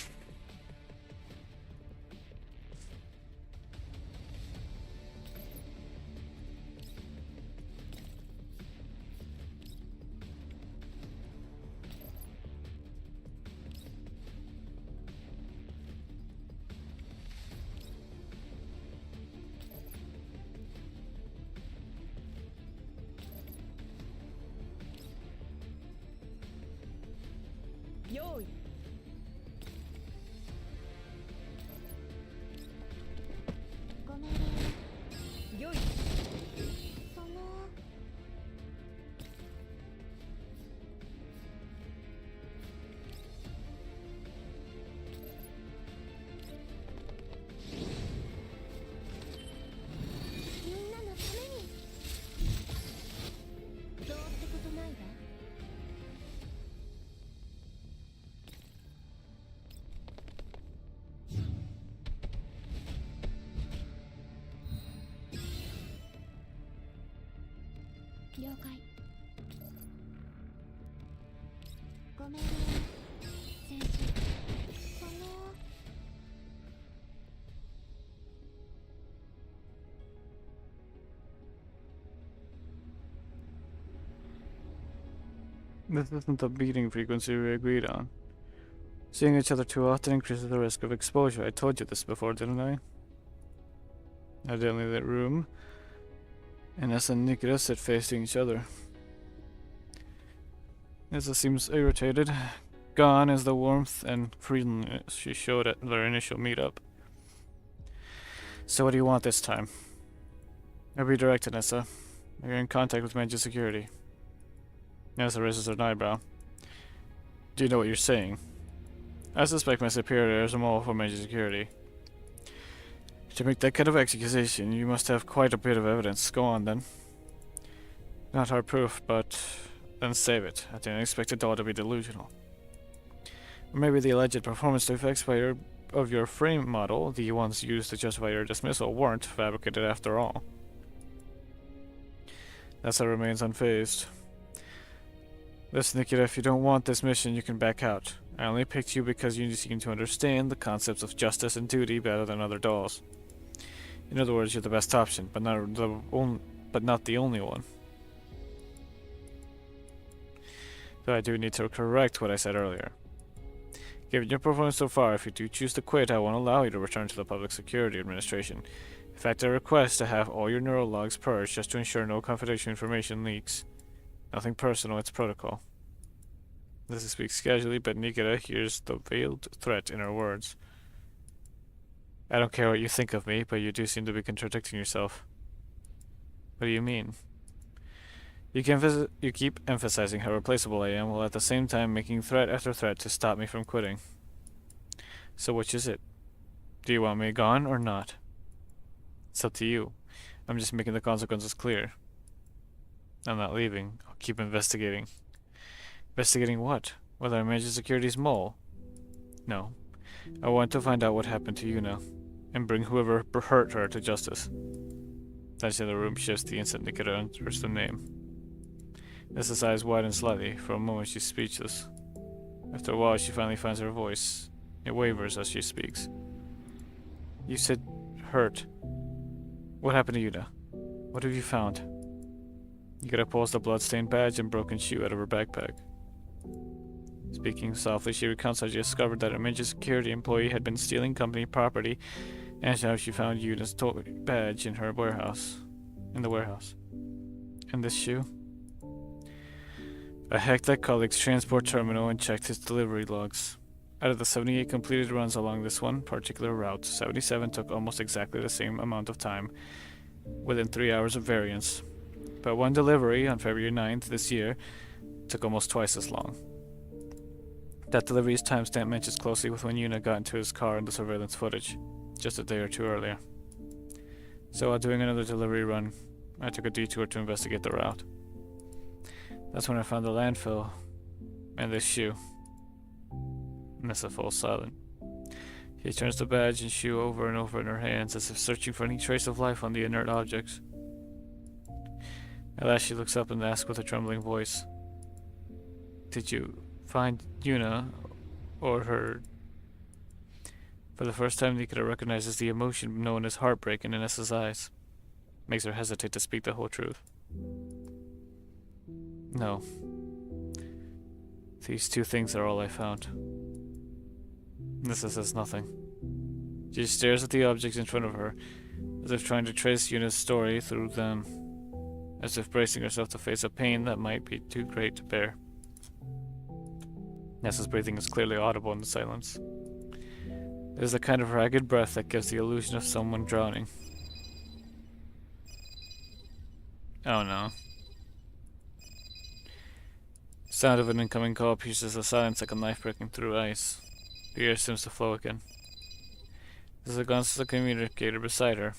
Yo. ご命令よいそのみんなのためにどうってことないわ了解ご命令戦士その This isn't the beating frequency we agreed on. Seeing each other too often increases the risk of exposure. I told you this before, didn't I? Evidently that room and Nessa and Nikita sit facing each other. Nessa seems irritated. Gone is the warmth and freedom she showed at their initial meetup. So what do you want this time? I'll be direct, Nessa. You're in contact with Manji Security. Nessa raises an eyebrow. Do you know what you're saying? I suspect my superior is a mole for Manji Security. To make that kind of accusation, you must have quite a bit of evidence. Go on, then. Not hard proof, but then save it. I didn't expect it all to be delusional. Or maybe the alleged performance defects of your frame model, the ones used to justify your dismissal, weren't fabricated after all. Nessa remains unfazed. Listen, Nikita, if you don't want this mission, you can back out. I only picked you because you seem to understand the concepts of justice and duty better than other dolls. In other words, you're the best option, but not the only one. So I do need to correct what I said earlier. Given your performance so far, if you do choose to quit, I won't allow you to return to the Public Security Administration. In fact, I request to have all your neural logs purged just to ensure no confidential information leaks. Nothing personal, it's protocol. This speaks casually, but Nikita hears the veiled threat in her words. I don't care what you think of me, but you do seem to be contradicting yourself. What do you mean? You keep emphasizing how replaceable I am, while at the same time making threat after threat to stop me from quitting. So which is it? Do you want me gone or not? It's up to you. I'm just making the consequences clear. I'm not leaving. I'll keep investigating. Investigating what? Whether I managed security's mole? No. I want to find out what happened to Yuna, and bring whoever hurt her to justice. Tension in the room shifts the instant Nikita enters the name. Nessa's eyes widen slightly. For a moment she's speechless. After a while she finally finds her voice. It wavers as she speaks. You said hurt. What happened to Yuna? What have you found? Nikita pulls the blood-stained badge and broken shoe out of her backpack. Speaking softly, she recounts how she discovered that a Manji security employee had been stealing company property, and how she found Yuna's badge in her warehouse. In the warehouse. And this shoe? I hacked that colleague's transport terminal and checked his delivery logs. Out of the 78 completed runs along this one particular route, 77 took almost exactly the same amount of time, within 3 hours of variance. But one delivery on February 9th this year took almost twice as long. That delivery's timestamp matches closely with when Yuna got into his car in the surveillance footage, just a day or two earlier. So while doing another delivery run, I took a detour to investigate the route. That's when I found the landfill and this shoe. Nessa falls silent. She turns the badge and shoe over and over in her hands as if searching for any trace of life on the inert objects. At last she looks up and asks with a trembling voice, Did you find Yuna or heard. For the first time, Nikita recognizes the emotion known as heartbreak in Inessa's eyes. Makes her hesitate to speak the whole truth. No. These two things are all I found. Nissa says nothing. She stares at the objects in front of her, as if trying to trace Yuna's story through them, as if bracing herself to face a pain that might be too great to bear. Nessa's breathing is clearly audible in the silence. It is the kind of ragged breath that gives the illusion of someone drowning. Oh no. Sound of an incoming call pierces the silence like a knife breaking through ice. The air seems to flow again. There's a glance at the communicator beside her.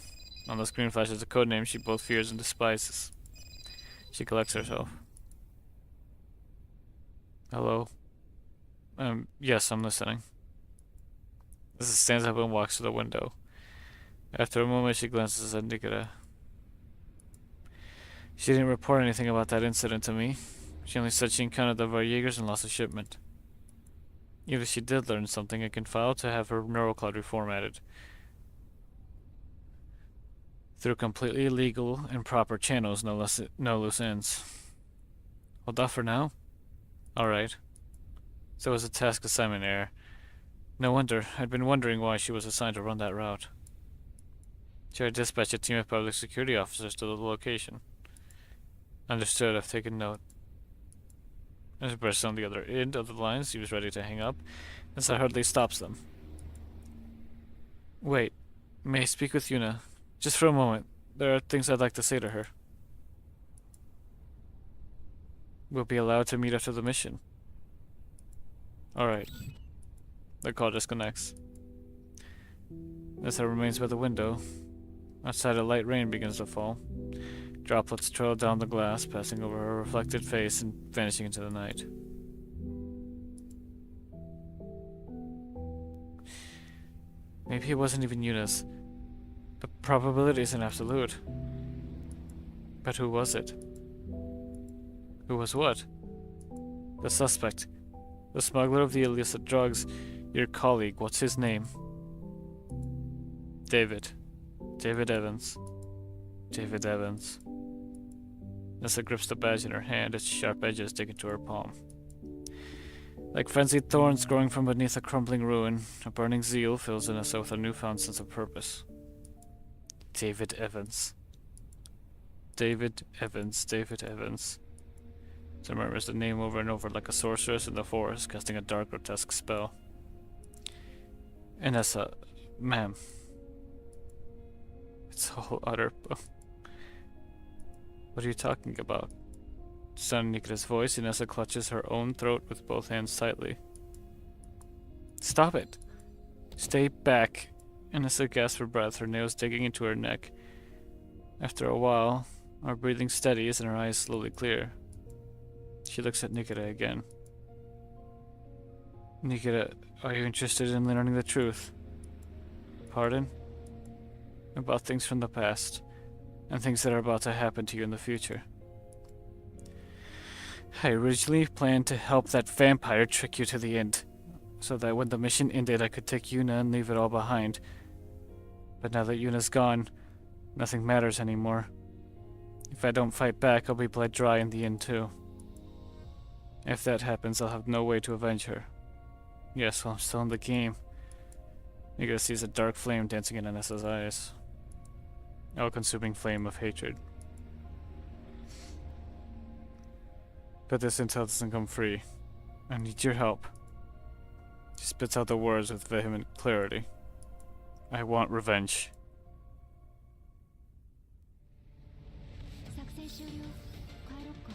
On the screen flashes a codename she both fears and despises. She collects herself. Hello? Yes, I'm listening. Nissa stands up and walks to the window. After a moment, she glances at Nikita. She didn't report anything about that incident to me. She only said she encountered the Varjagers and lost a shipment. Either she did learn something and can file to have her neural cloud reformatted through completely legal and proper channels, no loose ends. Hold off for now? Alright. So it was a task assignment error. No wonder. I'd been wondering why she was assigned to run that route. Should I dispatch a team of public security officers to the location? Understood, I've taken note. As a person on the other end of the line seems ready to hang up, as I hardly stops them. Wait, may I speak with Yuna? Just for a moment. There are things I'd like to say to her. We'll be allowed to meet after the mission. Alright. The call disconnects. Nessa remains by the window. Outside, a light rain begins to fall. Droplets trail down the glass, passing over her reflected face and vanishing into the night. Maybe it wasn't even Yuna's. The probability isn't absolute. But who was it? Who was what? The suspect. The smuggler of the illicit drugs. Your colleague. What's his name? David. David Evans. David Evans. Nessa grips the badge in her hand, its sharp edges dig into her palm. Like frenzied thorns growing from beneath a crumbling ruin, a burning zeal fills Nessa with a newfound sense of purpose. David Evans. David Evans. David Evans. She murmurs the name over and over like a sorceress in the forest, casting a dark, grotesque spell. Nessa, ma'am. It's all utter. What are you talking about? Sounding Nikita's voice, Inessa clutches her own throat with both hands tightly. Stop it! Stay back! Inessa gasps for breath, her nails digging into her neck. After a while, her breathing steadies and her eyes slowly clear. She looks at Nikita again. Nikita, are you interested in learning the truth? Pardon? About things from the past, and things that are about to happen to you in the future. I originally planned to help that vampire trick you to the end, so that when the mission ended I could take Yuna and leave it all behind. But now that Yuna's gone, nothing matters anymore. If I don't fight back, I'll be bled dry in the end too. If that happens, I'll have no way to avenge her. Yes, well, I'm still in the game. Nikita sees a dark flame dancing in Inessa's eyes. All-consuming flame of hatred. But this intel doesn't come free. I need your help. She spits out the words with vehement clarity. I want revenge. 作戦終了。帰ろっか。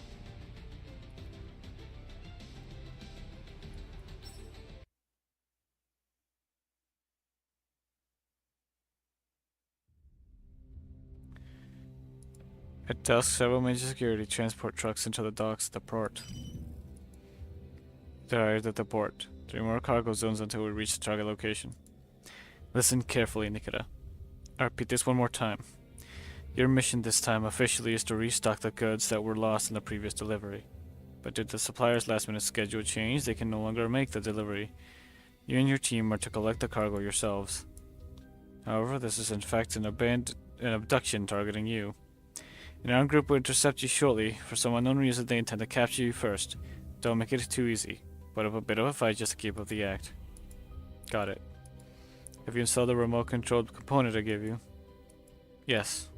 At dusk, several major security transport trucks into the docks at the port. They arrived at the port. 3 more cargo zones until we reach the target location. Listen carefully, Nikita. I repeat this one more time. Your mission this time officially is to restock the goods that were lost in the previous delivery. But due to the supplier's last-minute schedule change, they can no longer make the delivery. You and your team are to collect the cargo yourselves. However, this is in fact an abduction targeting you. An armed group will intercept you shortly. For some unknown reason, they intend to capture you first. Don't make it too easy. Put up a bit of a fight just to keep up the act. Got it. Have you installed the remote-controlled component I gave you? Yes.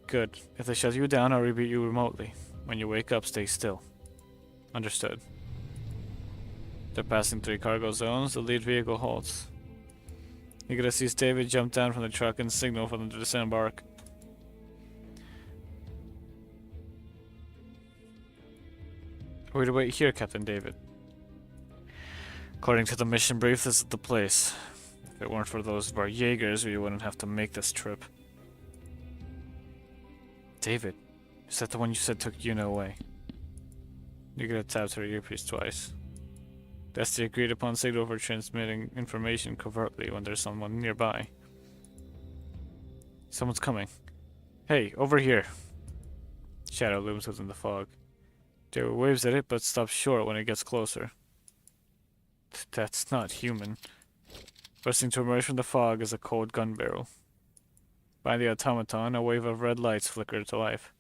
Good. If they shut you down, I'll reboot you remotely. When you wake up, stay still. Understood. They're passing 3 cargo zones. The lead vehicle halts. Nikita sees David jump down from the truck and signal for them to disembark. We're to wait here, Captain David. According to the mission brief, this is the place. If it weren't for those of our Jaegers, we wouldn't have to make this trip. David, is that the one you said took Yuna away? Nikita taps her earpiece twice. That's the agreed upon signal for transmitting information covertly when there's someone nearby. Someone's coming. Hey, over here. Shadow looms within the fog. David waves at it, but stops short when it gets closer. That's not human. Bursting to emerge from the fog is a cold gun barrel. Behind the automaton, a wave of red lights flicker to life,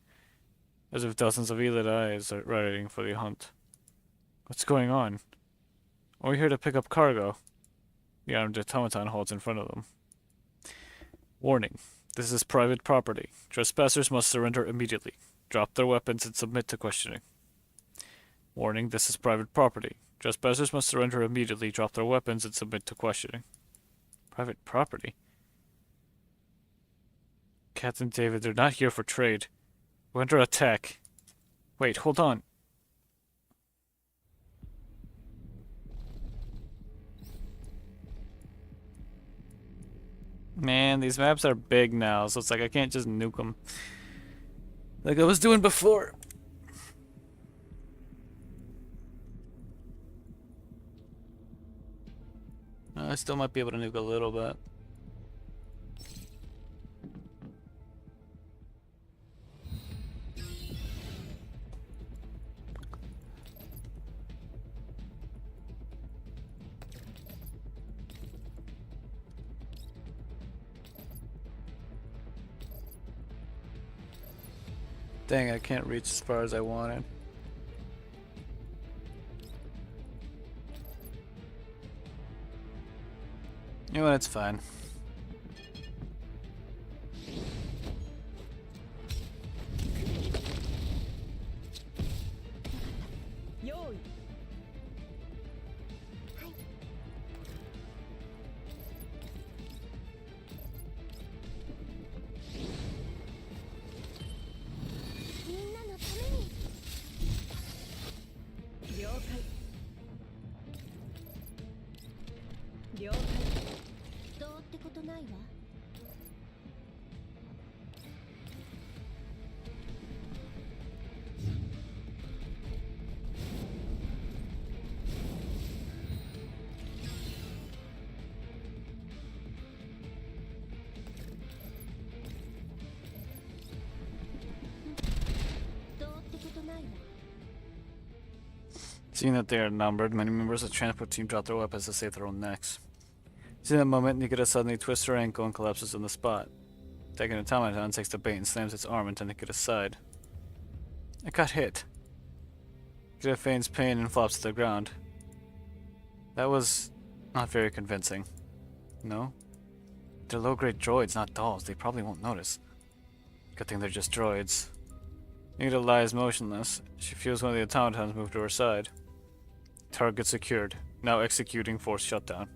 as if dozens of elid eyes are readying for the hunt. What's going on? We're here to pick up cargo. The armed automaton halts in front of them. Warning. This is private property. Trespassers must surrender immediately. Drop their weapons and submit to questioning. Warning. This is private property. Trespassers must surrender immediately. Drop their weapons and submit to questioning. Private property? Captain David, they're not here for trade. We're under attack. Wait, hold on. Man, these maps are big now, so it's like I can't just nuke them like I was doing before. I still might be able to nuke a little bit. Dang, I can't reach as far as I wanted. You know what, it's fine. Seeing that they are numbered, many members of the transport team drop their weapons to save their own necks. Seeing that moment, Nikita suddenly twists her ankle and collapses on the spot. Taking an automaton takes the bait and slams its arm into Nikita's side. I got hit. Nikita feigns pain and flops to the ground. That was not very convincing. No? They're low-grade droids, not dolls. They probably won't notice. Good thing they're just droids. Nikita lies motionless. She feels one of the automatons move to her side. Target secured. Now executing force shutdown.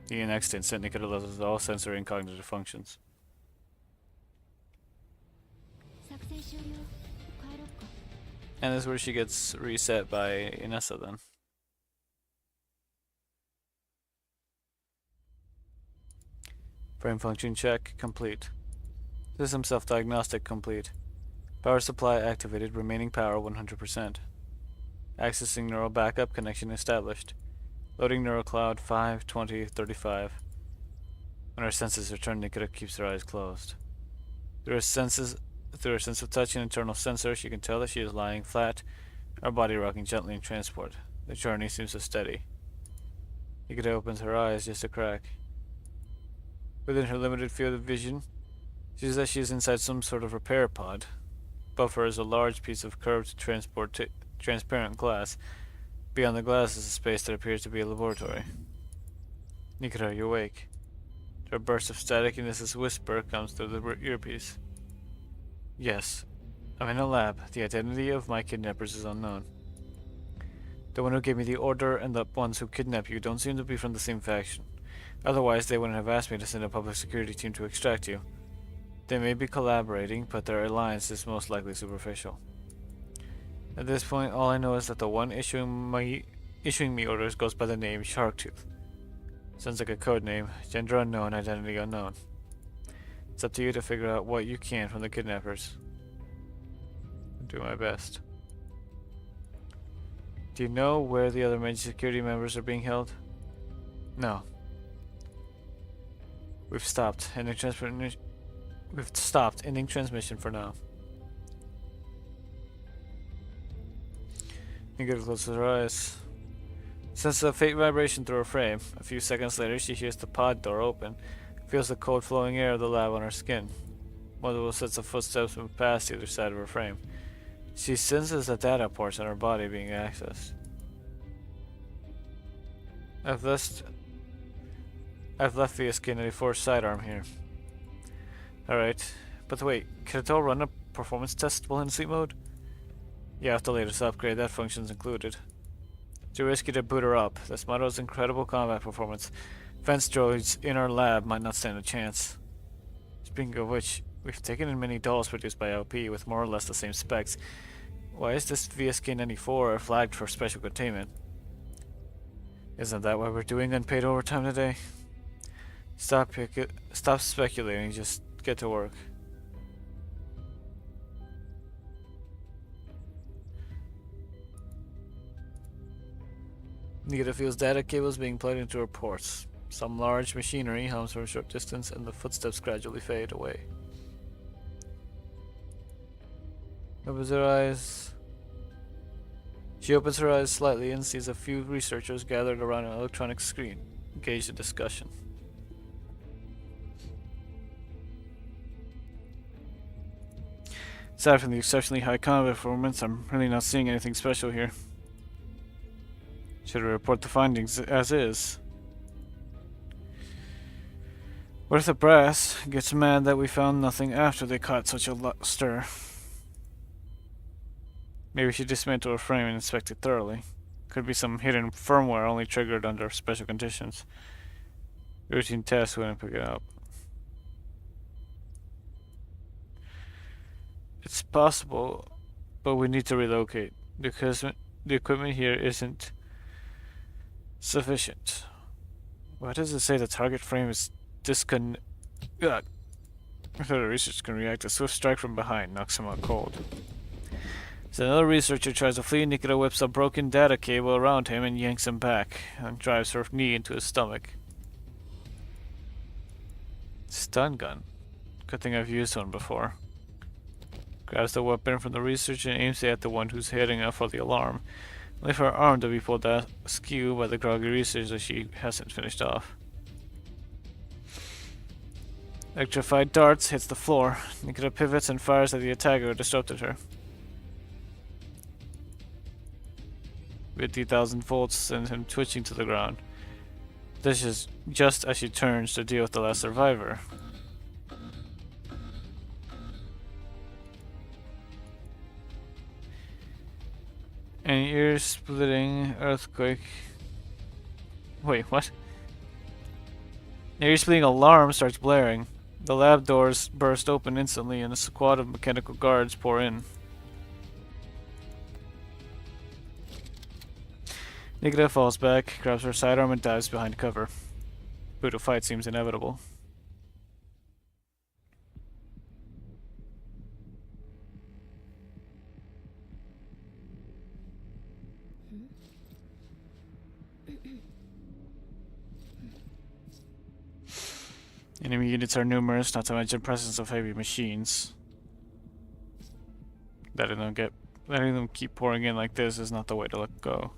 The next instant, Nikita loses all sensory and cognitive functions. And this is where she gets reset by Inessa then. Frame function check complete. System self-diagnostic complete. Power supply activated, remaining power 100%. Accessing neural backup, connection established. Loading neural cloud 5, 20, 35. When her senses return, Nikita keeps her eyes closed. Through her sense of touch and internal sensor, she can tell that she is lying flat, her body rocking gently in transport. The journey seems so steady. Nikita opens her eyes just a crack. Within her limited field of vision, she sees that she is inside some sort of repair pod. Above her is a large piece of curved transparent glass. Beyond the glass is a space that appears to be a laboratory. Nikita, are you awake? A burst of static and this whisper comes through the earpiece. Yes. I'm in a lab. The identity of my kidnappers is unknown. The one who gave me the order and the ones who kidnapped you don't seem to be from the same faction. Otherwise, they wouldn't have asked me to send a public security team to extract you. They may be collaborating, but their alliance is most likely superficial. At this point, all I know is that the one issuing me orders goes by the name Sharktooth. Sounds like a code name. Gender unknown, identity unknown. It's up to you to figure out what you can from the kidnappers. I'll do my best. Do you know where the other main security members are being held? No. We've stopped ending transmission for now. Nikita closes her eyes. Senses a faint vibration through her frame. A few seconds later, she hears the pod door open, feels the cold flowing air of the lab on her skin. Multiple sets of footsteps move past the other side of her frame. She senses the data ports on her body being accessed. I've left the SK-94 sidearm here. Alright, but wait, can it all run a performance test while in sleep mode? Yeah, with the latest upgrade, that function's included. Too risky to boot her up. This model's incredible combat performance. Fence droids in our lab might not stand a chance. Speaking of which, we've taken in many dolls produced by LP with more or less the same specs. Why is this VSK-94 flagged for special containment? Isn't that why we're doing unpaid overtime today? Stop speculating, just get to work. Nikita feels data cables being plugged into her ports. Some large machinery hums for a short distance and the footsteps gradually fade away. Opens her eyes. She opens her eyes slightly and sees a few researchers gathered around an electronic screen, engaged in discussion. Aside from the exceptionally high combat performance, I'm really not seeing anything special here. Should we report the findings as is? What if the brass gets mad that we found nothing after they caught such a stir? Maybe we should dismantle her frame and inspect it thoroughly. Could be some hidden firmware only triggered under special conditions. Routine tests wouldn't pick it up. It's possible, but we need to relocate because the equipment here isn't sufficient. Why does it say the target frame is I thought a researcher can react. A swift strike from behind knocks him out cold. As another researcher tries to flee, Nikita whips a broken data cable around him and yanks him back, and drives her knee into his stomach. Stun gun. Good thing I've used one before. Grabs the weapon from the researcher and aims it at the one who's heading up for the alarm. Only for her arm to be pulled askew by the groggy researcher she hasn't finished off. Electrified darts hits the floor. Nikita pivots and fires at the attacker who disrupted her. 50,000 volts sends him twitching to the ground. This is just as she turns to deal with the last survivor. An ear-splitting earthquake. Wait, what? An ear-splitting alarm starts blaring. The lab doors burst open instantly and a squad of mechanical guards pour in. Nikita falls back, grabs her sidearm and dives behind cover. Brutal fight seems inevitable. Enemy units are numerous, not to mention presence of heavy machines. Letting them keep pouring in like this is not the way to let go.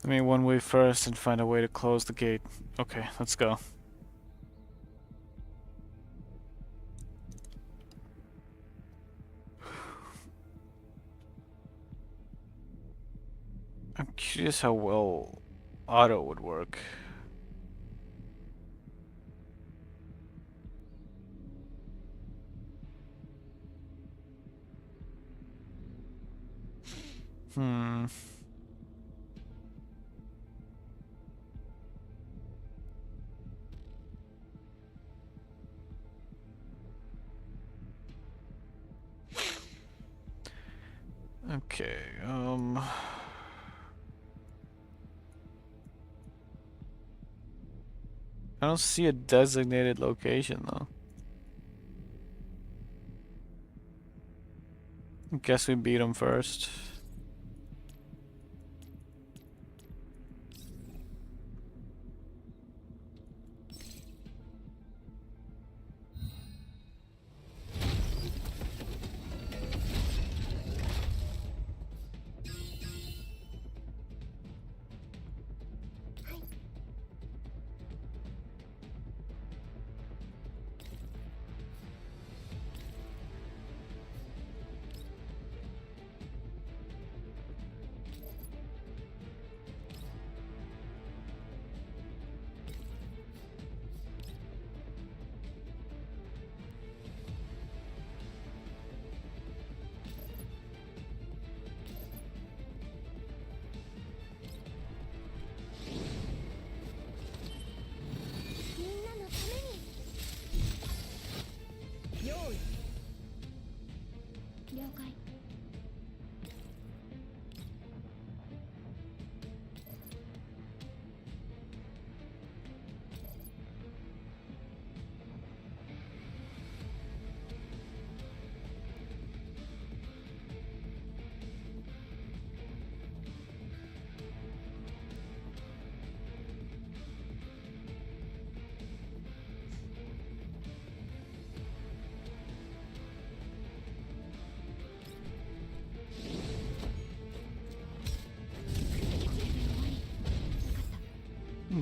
Let me one way first and find a way to close the gate. Okay, let's go. I'm curious how well auto would work. Hmm. Okay, I don't see a designated location though. Guess we beat him first.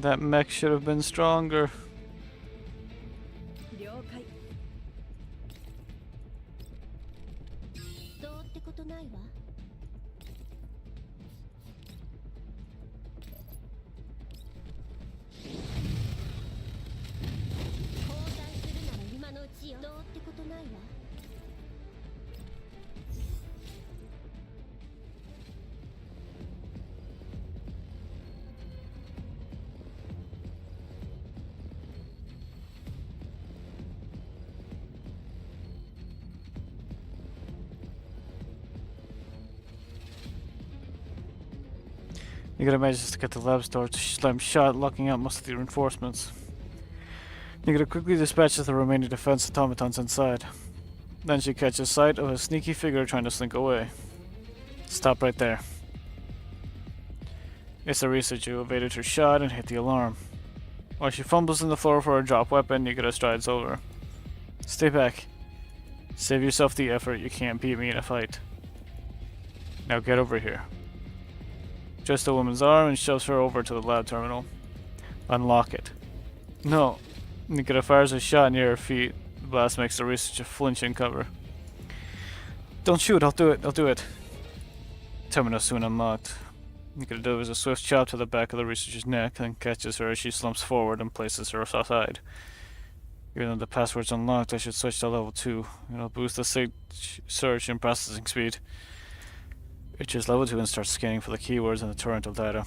That mech should have been stronger. 了解。どうってことないわ。交代するなら今のうちよ。どうってことないわ。You gotta manage to get the lab's door to slam shut, locking out most of the reinforcements. You gotta quickly dispatches the remaining defense automatons inside. Then she catches sight of a sneaky figure trying to slink away. Stop right there. It's the research who evaded her shot and hit the alarm. While she fumbles in the floor for her drop weapon, Nikita strides over. Stay back. Save yourself the effort, you can't beat me in a fight. Now get over here. Just the woman's arm and shoves her over to the lab terminal. Unlock it. No. Nikita fires a shot near her feet. The blast makes the researcher flinch and cover. Don't shoot, I'll do it. Terminal soon unlocked. Nikita delivers a swift chop to the back of the researcher's neck, then catches her as she slumps forward and places her aside. Even though the password's unlocked, I should switch to level 2. It'll boost the search and processing speed. Reaches level 2 and starts scanning for the keywords in the torrent of data.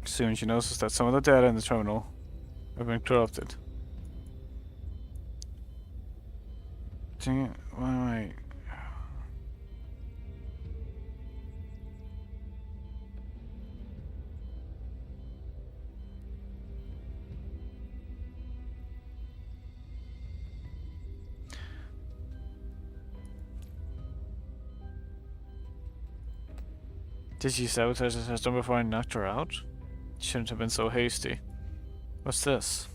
Soon she notices that some of the data in the terminal have been corrupted. Dang it, why am I... Did she sabotage the system before I knocked her out? Shouldn't have been so hasty. What's this?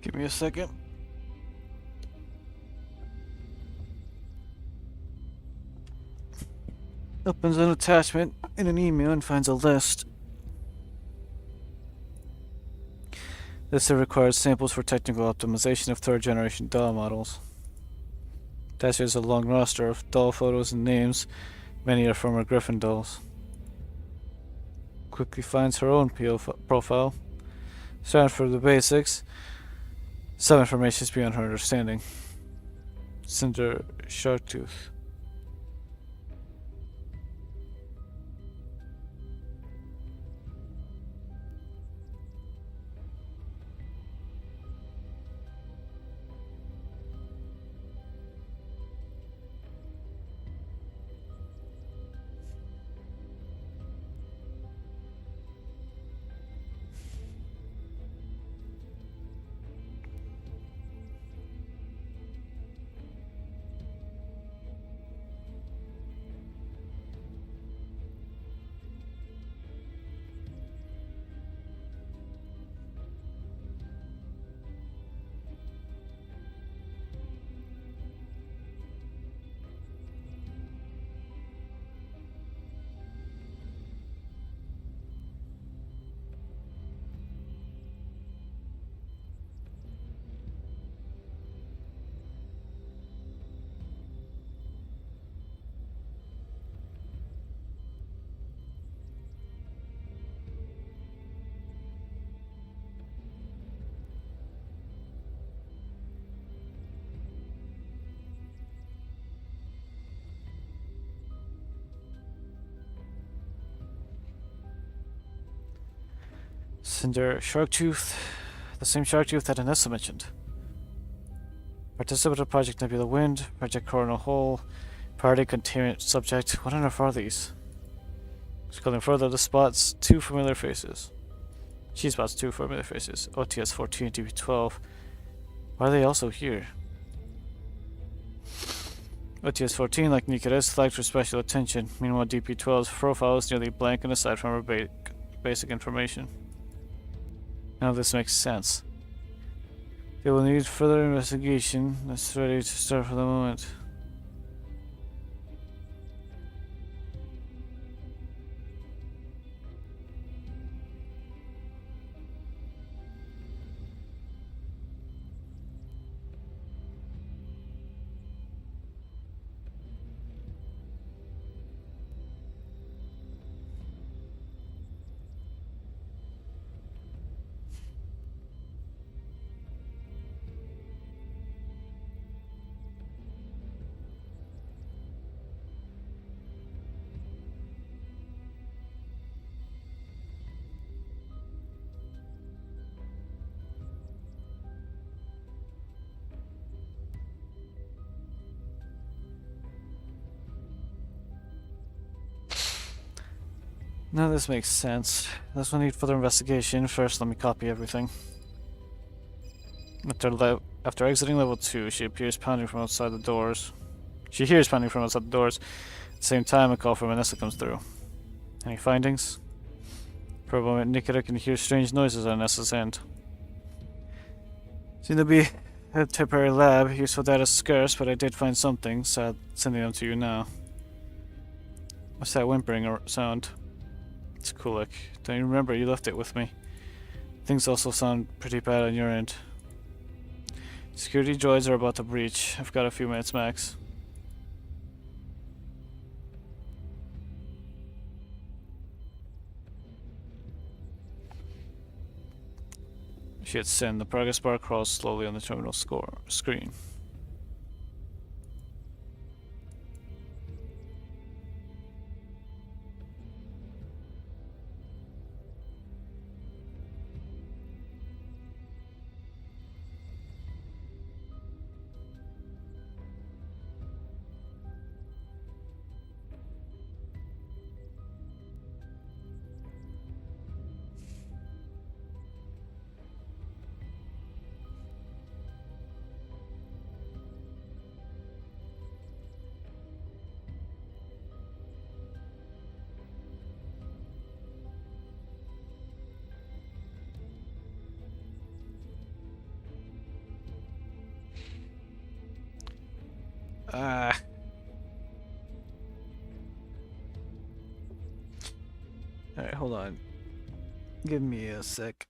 Give me a second. Opens an attachment in an email and finds a list. This requires samples for technical optimization of third-generation doll models. Attached is a long roster of doll photos and names. Many are former Griffin dolls. Quickly finds her own profile. Starting from the basics. Some information is beyond her understanding. Cinder Sharktooth. Cinder Sharktooth. The same Sharktooth that Anessa mentioned. Participant of Project Nebula Wind, Project Coronal Hole, Party Containment Subject. What on earth are these? Scrolling further, the spots two familiar faces. She spots two familiar faces. OTS 14 and DB12. Why are they also here? OTS 14, like Nikita's, flagged for special attention. Meanwhile, DP12's profile is nearly blank and aside from her basic information. Now this makes sense. They will need further investigation. That's ready to start for the moment. Now this makes sense. This will need further investigation. First, let me copy everything. After exiting level 2, she appears pounding from outside the doors. She hears pounding from outside the doors. At the same time, a call from Vanessa comes through. Any findings? For a moment, Nikita can hear strange noises on Nessa's end. Seem to be a temporary lab. Useful data is scarce, but I did find something, so I'm sending them to you now. What's that whimpering sound? It's Kulik. Don't you remember? You left it with me. Things also sound pretty bad on your end. Security droids are about to breach. I've got a few minutes max. She hits send. The progress bar crawls slowly on the terminal screen. Ah. Alright, hold on. Give me a sec.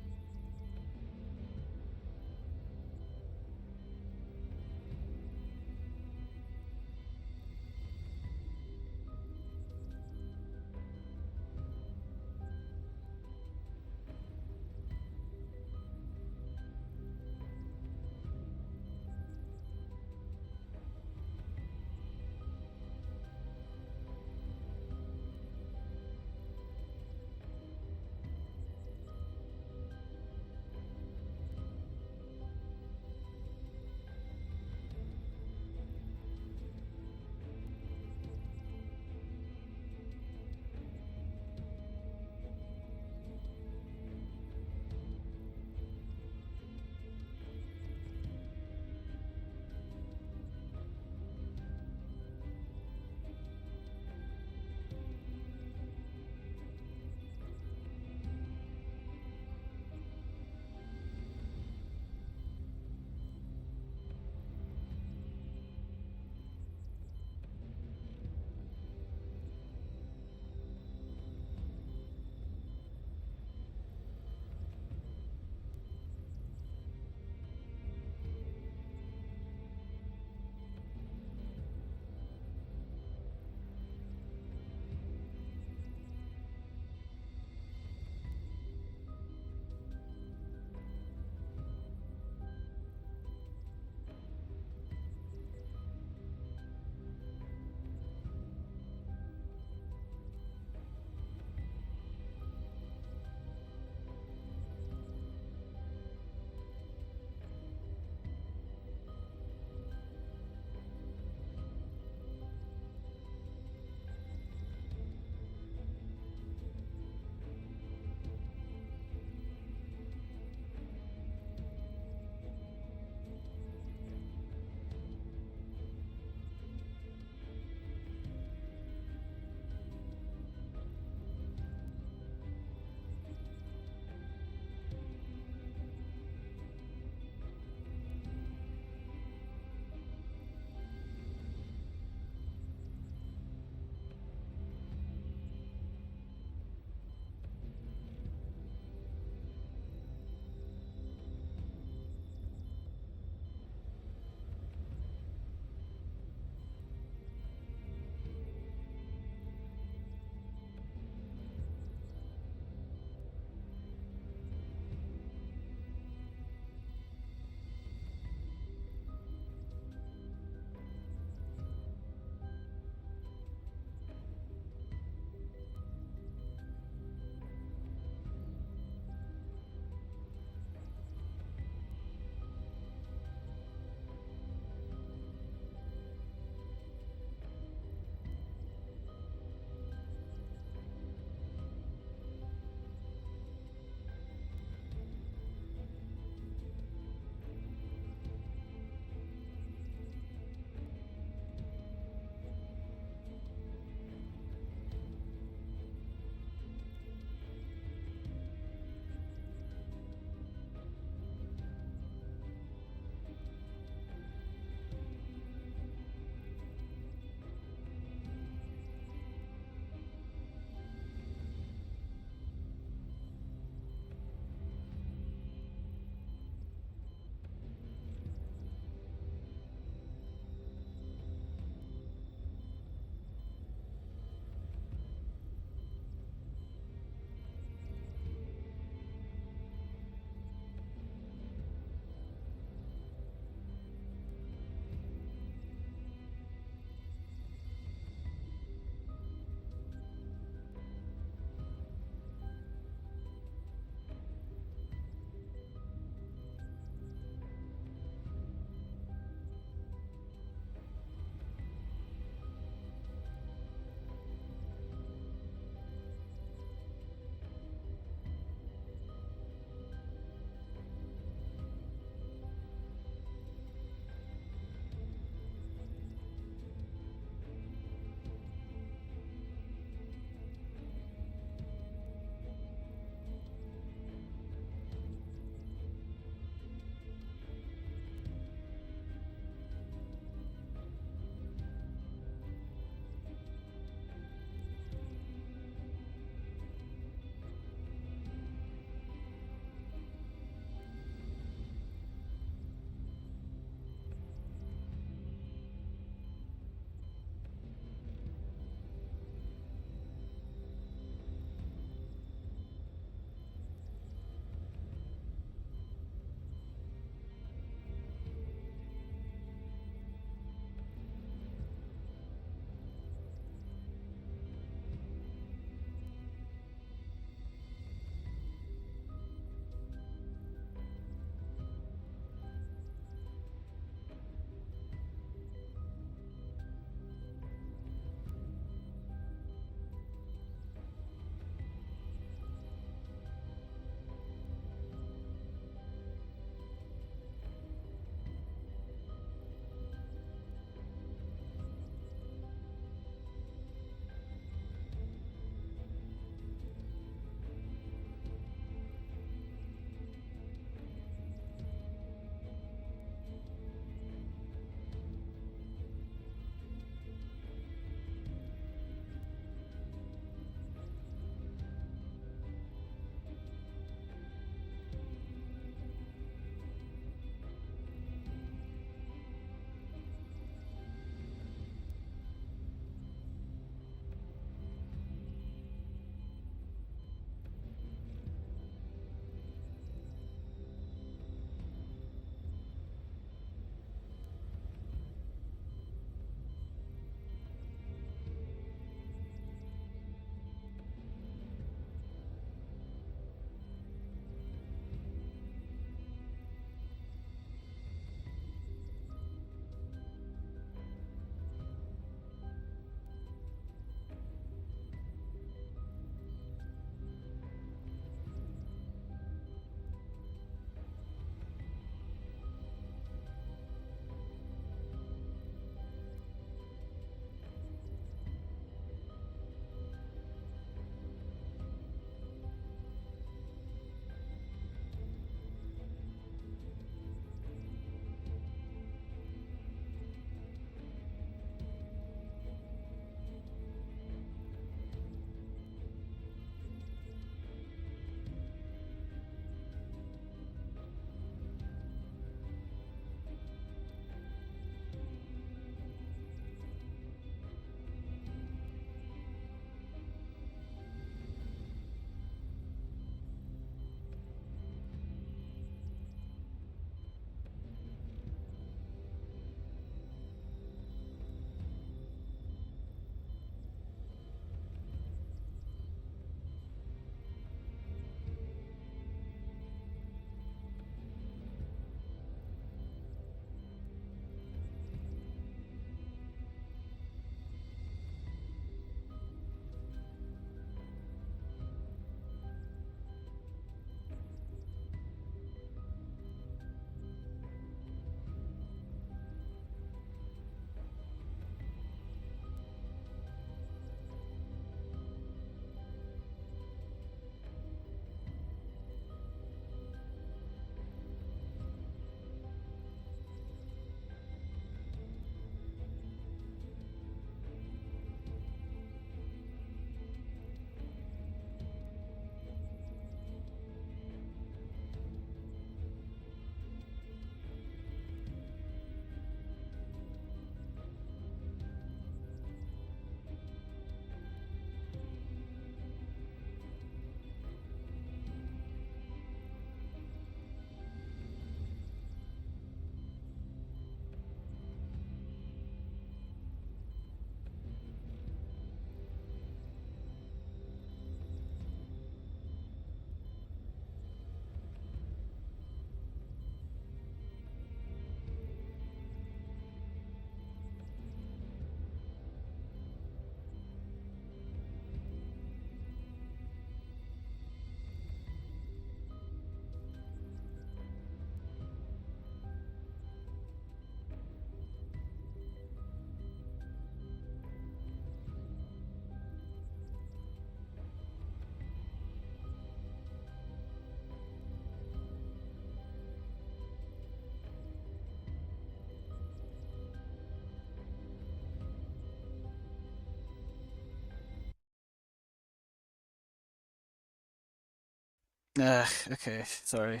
Okay, sorry.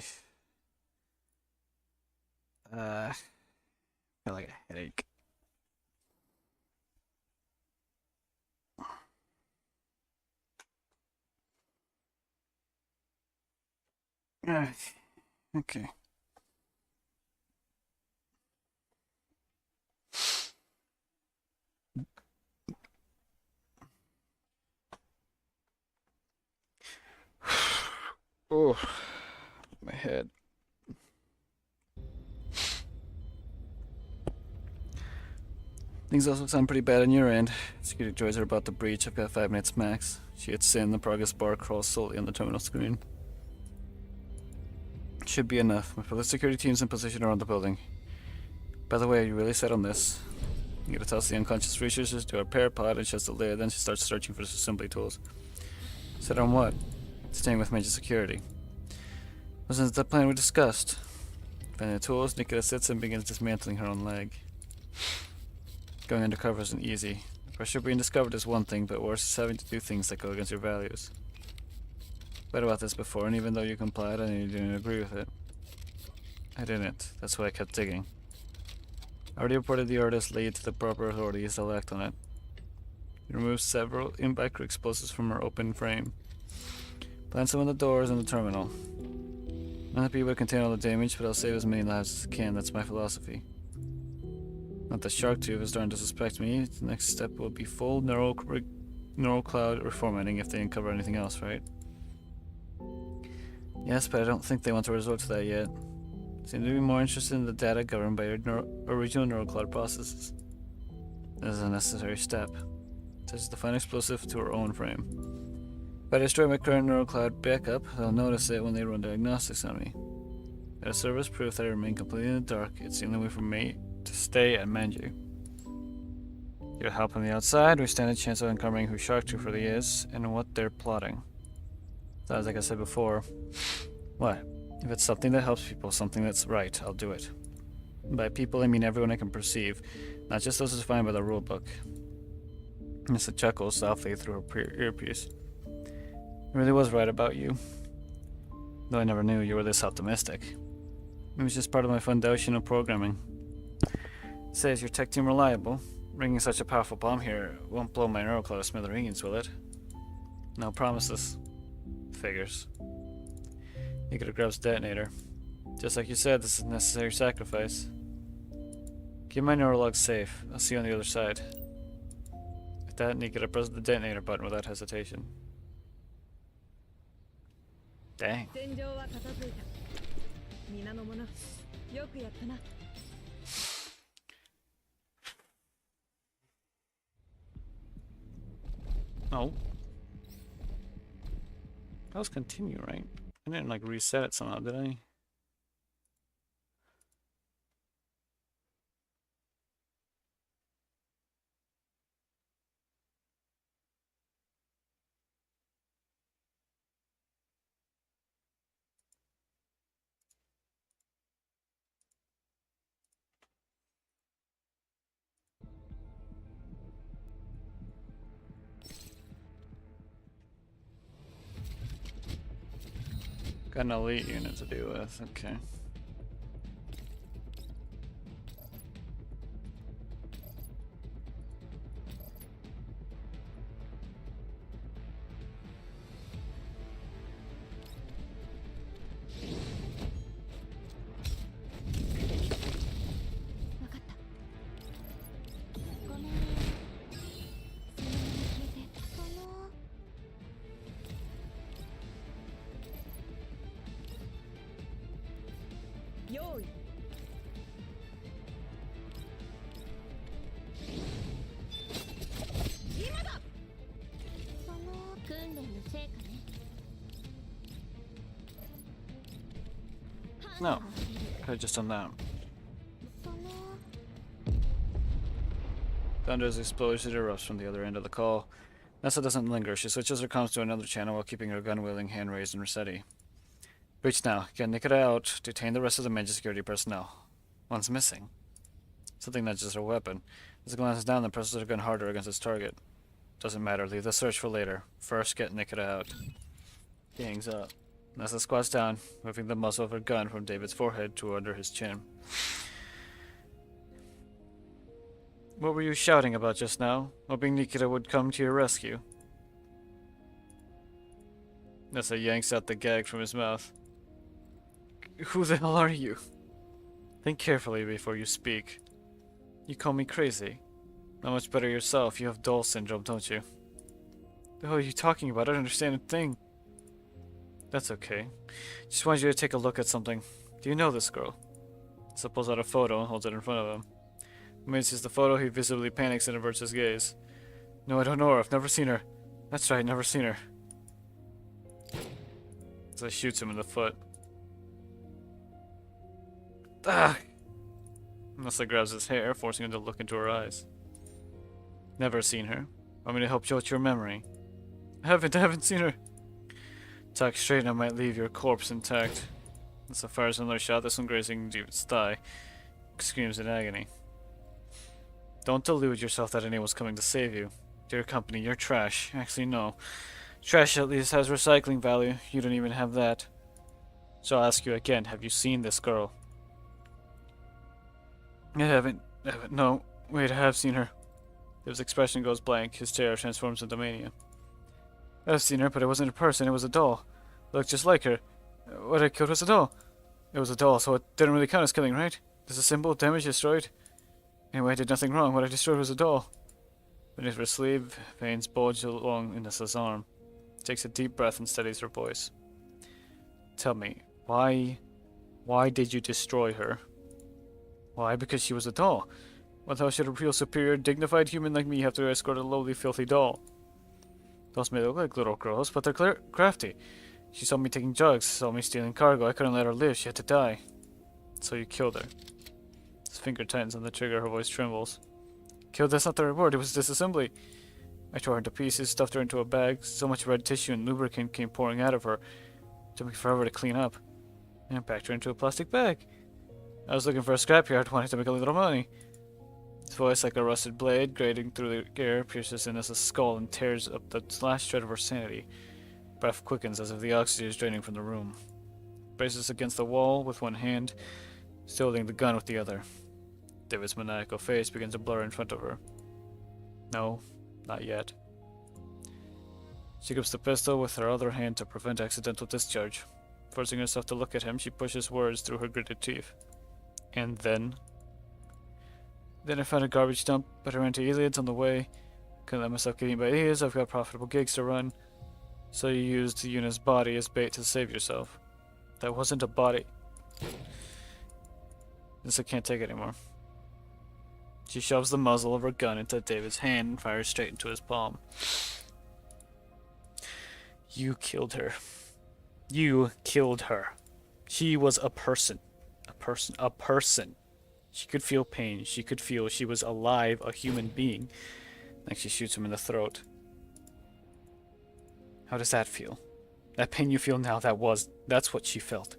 Feel like a headache. Okay. Oh, my head. Things also sound pretty bad on your end. Security droids are about to breach. I've got 5 minutes max. She hits send. The progress bar crawls slowly on the terminal screen. Should be enough. We've put the security teams in position around the building. By the way, are you really set on this? You gotta toss the unconscious researchers to a repair pod and shuts the lid, then she starts searching for assembly tools. Set on what? Staying with major security. Wasn't it the plan we discussed? Finding the tools, Nikita sits and begins dismantling her own leg. Going undercover isn't easy. The pressure of being discovered is one thing, but worse is having to do things that go against your values. Read about this before, and even though you complied, I knew you didn't agree with it. I didn't. That's why I kept digging. I already reported the artist lead to the proper authorities. They'll act on it. You removed several impact explosives from her open frame. Plant some on the doors and the terminal. Not that people would contain all the damage, but I'll save as many lives as I can. That's my philosophy. Not that Shark Tooth is starting to suspect me. The next step will be full neural cloud reformatting if they uncover anything else, right? Yes, but I don't think they want to resort to that yet. Seem to be more interested in the data governed by your original neural cloud processes. That is a necessary step. Touches the final explosive to her own frame. If I destroy my current neural cloud backup, they'll notice it when they run diagnostics on me. That serve as proof that I remain completely in the dark. It's the only way for me to stay and mend you. Your help on the outside, we stand a chance of uncovering who Shark Tooth really is and what they're plotting. Sounds like I said before. What? If it's something that helps people, something that's right, I'll do it. By people, I mean everyone I can perceive, not just those defined by the rulebook. Nissa chuckles softly through her earpiece. I really was right about you. Though I never knew you were this optimistic. It was just part of my foundational programming. It says your tech team reliable. Bringing such a powerful bomb here won't blow my neural cloud to smithereens, will it? No promises. Figures. Nikita grabs detonator. Just like you said, this is a necessary sacrifice. Keep my neurolog safe. I'll see you on the other side. With that, Nikita presses the detonator button without hesitation. Dang. Oh. That was continue, right? I didn't like reset it somehow, did I? Got an elite unit to deal with, okay. No, could have just done that. Thunder's explosion erupts from the other end of the call. Nessa doesn't linger. She switches her comms to another channel while keeping her gun-wielding hand raised in Rossetti. Breach now. Get Nikita out. Detain the rest of the major security personnel. One's missing. Something nudges her weapon. As it glances down, then presses her gun harder against its target. Doesn't matter. Leave the search for later. First, get Nikita out. He hangs up. Nessa squats down, moving the muzzle of her gun from David's forehead to under his chin. What were you shouting about just now? Hoping Nikita would come to your rescue. Nessa yanks out the gag from his mouth. Who the hell are you? Think carefully before you speak. You call me crazy. Not much better yourself. You have doll syndrome, don't you? The hell are you talking about? I don't understand a thing. That's okay. Just wanted you to take a look at something. Do you know this girl? Nessa pulls out a photo and holds it in front of him. When he sees the photo, he visibly panics and averts his gaze. No, I don't know her. I've never seen her. That's right, never seen her. So shoots him in the foot. Ah! Nessa grabs his hair, forcing him to look into her eyes. Never seen her. Want me to help jot your memory? I haven't seen her. Talk straight and I might leave your corpse intact. Nessa fires another shot, this one grazing David's thigh. Screams in agony. Don't delude yourself that anyone's coming to save you. Dear company, you're trash. Actually, no. Trash at least has recycling value. You don't even have that. So I'll ask you again, have you seen this girl? I haven't. No. Wait, I have seen her. His expression goes blank. His terror transforms into mania. I've seen her, but it wasn't a person. It was a doll. It looked just like her. What I killed was a doll. It was a doll, so it didn't really count as killing, right? There's a symbol, damage destroyed. Anyway, I did nothing wrong. What I destroyed was a doll. Beneath her sleeve, veins bulge along in Nessa's arm. Takes a deep breath and steadies her voice. Tell me, why did you destroy her? Why? Because she was a doll. What the hell should a real superior, dignified human like me have to escort a lowly, filthy doll? Dolls may look like little girls, but they're crafty. She saw me taking drugs, saw me stealing cargo. I couldn't let her live. She had to die. So you killed her. His finger tightens on the trigger. Her voice trembles. Killed? That's not the right word. It was disassembly. I tore her to pieces, stuffed her into a bag. So much red tissue and lubricant came pouring out of her. It took me forever to clean up. And packed her into a plastic bag. I was looking for a scrapyard, wanting to make a little money. His voice, like a rusted blade, grating through the air, pierces Nessa's skull and tears up the last shred of her sanity. Breath quickens as if the oxygen is draining from the room. Braces against the wall with one hand, still holding the gun with the other. David's maniacal face begins to blur in front of her. No, not yet. She grips the pistol with her other hand to prevent accidental discharge. Forcing herself to look at him, she pushes words through her gritted teeth. And then I found a garbage dump, but I ran to Eliad's on the way. Couldn't let myself get eaten by idiots. I've got profitable gigs to run. So you used Yuna's body as bait to save yourself. That wasn't a body. This I can't take it anymore. She shoves the muzzle of her gun into David's hand and fires straight into his palm. You killed her. You killed her. She was a person. A person. She could feel pain. She could feel she was alive, a human being. Like she shoots him in the throat. How does that feel? That pain you feel now, that's what she felt.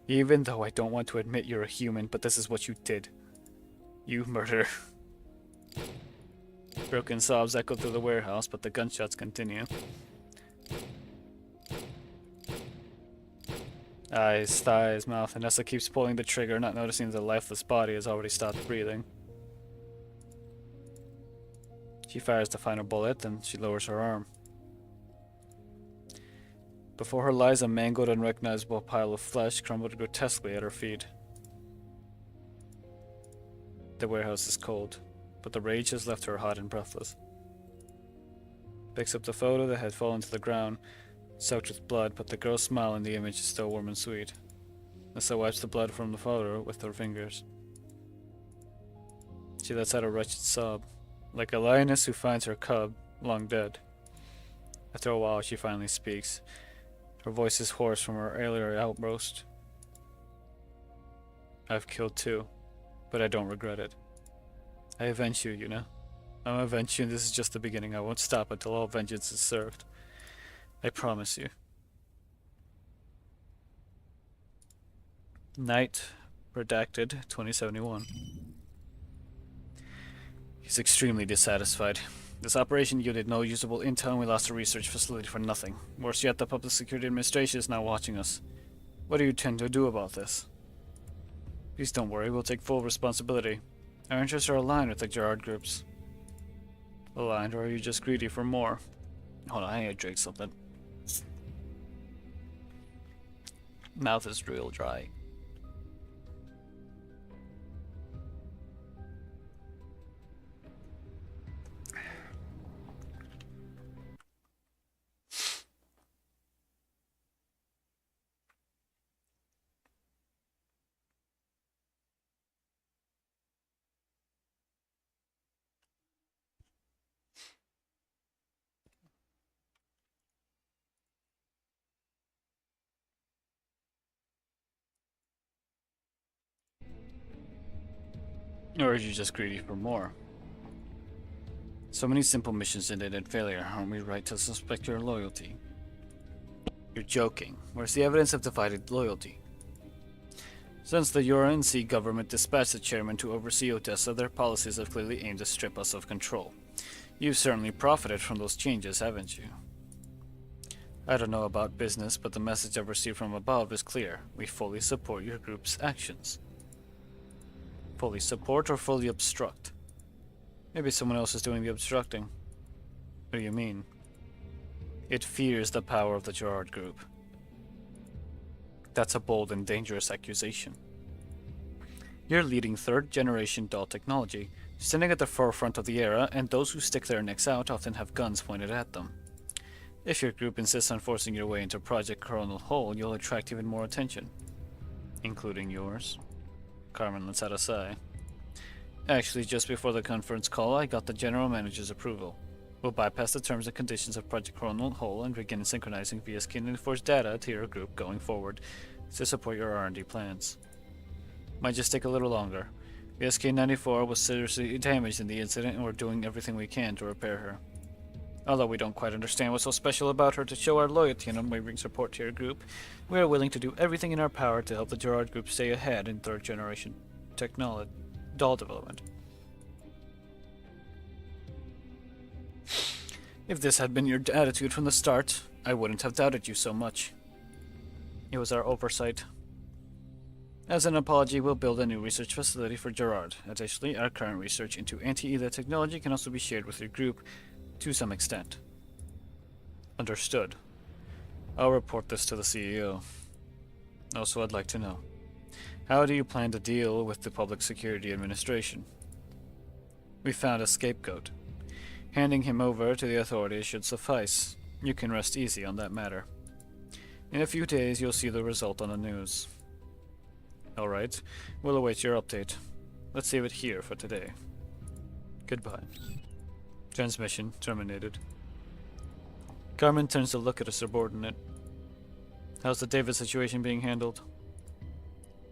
Even though I don't want to admit you're a human, but this is what you did. You murderer. Broken sobs echo through the warehouse, but the gunshots continue. Eyes, thighs, mouth, and Nessa keeps pulling the trigger, not noticing the lifeless body has already stopped breathing. She fires the final bullet, then she lowers her arm. Before her lies a mangled, unrecognizable pile of flesh crumbled grotesquely at her feet. The warehouse is cold, but the rage has left her hot and breathless. Picks up the photo that had fallen to the ground, soaked with blood, but the girl's smile in the image is still warm and sweet. Nessa wipes the blood from the photo with her fingers. She lets out a wretched sob, like a lioness who finds her cub long dead. After a while, she finally speaks. Her voice is hoarse from her earlier outburst. I've killed too, but I don't regret it. I avenge you, Yuna. I'll avenge you, and this is just the beginning. I won't stop until all vengeance is served. I promise you. Night, redacted, 2071. He's extremely dissatisfied. This operation yielded no usable intel and we lost a research facility for nothing. Worse yet, the Public Security Administration is now watching us. What do you intend to do about this? Please don't worry, we'll take full responsibility. Our interests are aligned with the Gerard Group's. Aligned, or are you just greedy for more? Hold on, I need to drink something. Mouth is real dry. Or are you just greedy for more? So many simple missions ended in failure. Aren't we right to suspect your loyalty? You're joking. Where's the evidence of divided loyalty? Since the URNC government dispatched the chairman to oversee Odessa, their policies have clearly aimed to strip us of control. You've certainly profited from those changes, haven't you? I don't know about business, but the message I've received from above is clear. We fully support your group's actions. Fully support or fully obstruct? Maybe someone else is doing the obstructing. What do you mean? It fears the power of the Gerard Group. That's a bold and dangerous accusation. You're leading third-generation doll technology, standing at the forefront of the era, and those who stick their necks out often have guns pointed at them. If your group insists on forcing your way into Project Coronal Hole, you'll attract even more attention. Including yours. Carmen lets out a sigh. Actually, just before the conference call, I got the General Manager's approval. We'll bypass the terms and conditions of Project Coronal Hole and begin synchronizing VSK-94's data to your group going forward to support your R&D plans. Might just take a little longer. VSK-94 was seriously damaged in the incident and we're doing everything we can to repair her. Although we don't quite understand what's so special about her to show our loyalty and unwavering support to your group, we are willing to do everything in our power to help the Gerard Group stay ahead in third-generation technology doll development. If this had been your attitude from the start, I wouldn't have doubted you so much. It was our oversight. As an apology, we'll build a new research facility for Gerard. Additionally, our current research into anti-ELA technology can also be shared with your group to some extent. Understood. I'll report this to the CEO. Also, I'd like to know, how do you plan to deal with the Public Security Administration? We found a scapegoat. Handing him over to the authorities should suffice. You can rest easy on that matter. In a few days, you'll see the result on the news. Alright, we'll await your update. Let's save it here for today. Goodbye. Transmission terminated. Carmen turns to look at a subordinate. How's the David situation being handled?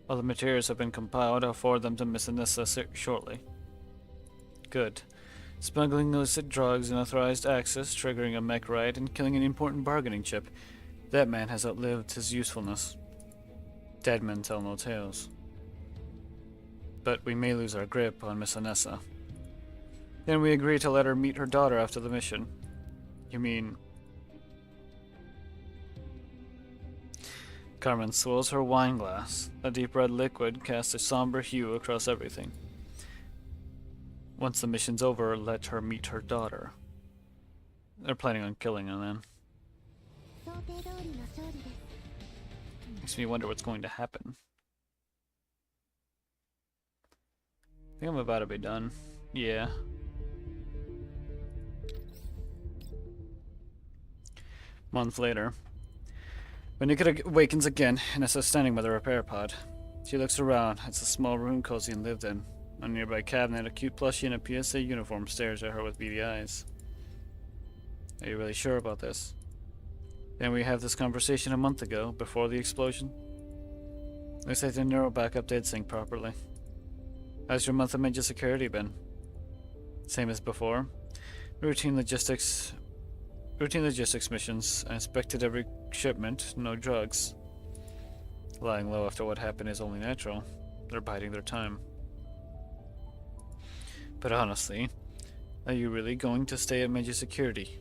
All the materials have been compiled. I'll forward them to Miss Anissa shortly. Good. Smuggling illicit drugs, unauthorized access, triggering a mech riot, and killing an important bargaining chip. That man has outlived his usefulness. Dead men tell no tales. But we may lose our grip on Miss Anissa. Then we agree to let her meet her daughter after the mission. You mean... Carmen swirls her wine glass. A deep red liquid casts a somber hue across everything. Once the mission's over, let her meet her daughter. They're planning on killing her then. Makes me wonder what's going to happen. I think I'm about to be done. Yeah. Month later. Veronica awakens again and is standing by the repair pod. She looks around. It's a small room cozy and lived in. On a nearby cabinet, a cute plushie in a PSA uniform stares at her with beady eyes. Are you really sure about this? Didn't we have this conversation a month ago, before the explosion? Looks like the neural backup did sync properly. How's your month of major security been? Same as before. Routine logistics missions. I inspected every shipment, no drugs. Lying low after what happened is only natural. They're biding their time. But honestly, Are you really going to stay at major security?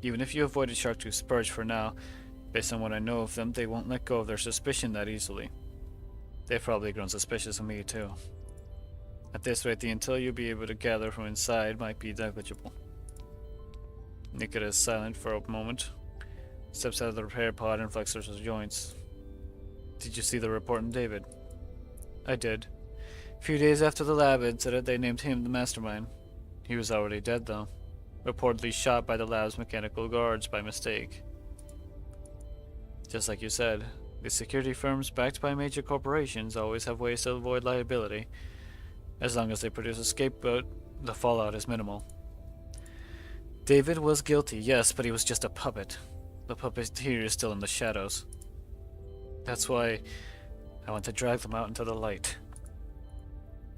Even if you avoided Shark Tooth's purge for now, based on what I know of them, they won't let go of their suspicion that easily. They've probably grown suspicious of me too. At this rate, the intel you'll be able to gather from inside might be negligible. Nikita is silent for a moment, steps out of the repair pod and flexes her joints. Did you see the report on David? I did. A few days after the lab incident, they named him the mastermind. He was already dead, though. Reportedly shot by the lab's mechanical guards by mistake. Just like you said, the security firms backed by major corporations always have ways to avoid liability. As long as they produce a scapegoat, the fallout is minimal. David was guilty, yes, but he was just a puppet. The puppeteer is still in the shadows. That's why I want to drag them out into the light.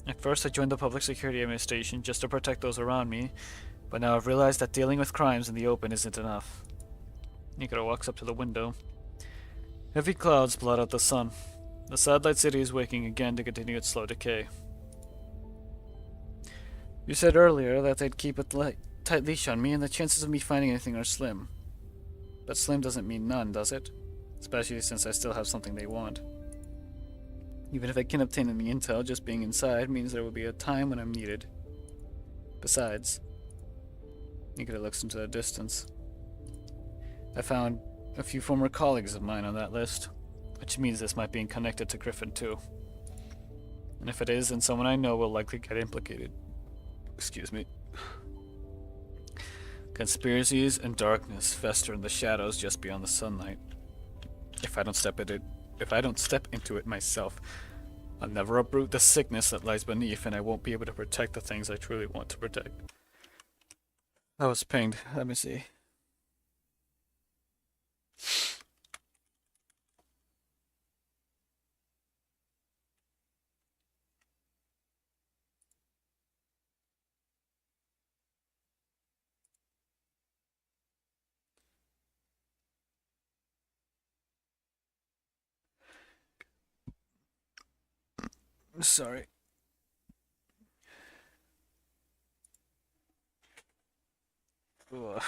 At first I joined the Public Security Administration just to protect those around me, but now I've realized that dealing with crimes in the open isn't enough. Nikita walks up to the window. Heavy clouds blot out the sun. The satellite city is waking again to continue its slow decay. You said earlier that they'd keep a tight leash on me and the chances of me finding anything are slim. But slim doesn't mean none, does it? Especially since I still have something they want. Even if I can obtain any intel, just being inside means there will be a time when I'm needed. Besides, Nikita looks into the distance. I found a few former colleagues of mine on that list, which means this might be connected to Griffin too. And if it is, then someone I know will likely get implicated. Excuse me. Conspiracies and darkness fester in the shadows just beyond the sunlight. If I don't step into it myself, I'll never uproot the sickness that lies beneath, and I won't be able to protect the things I truly want to protect. I was pinged. Let me see. Sorry. Ugh.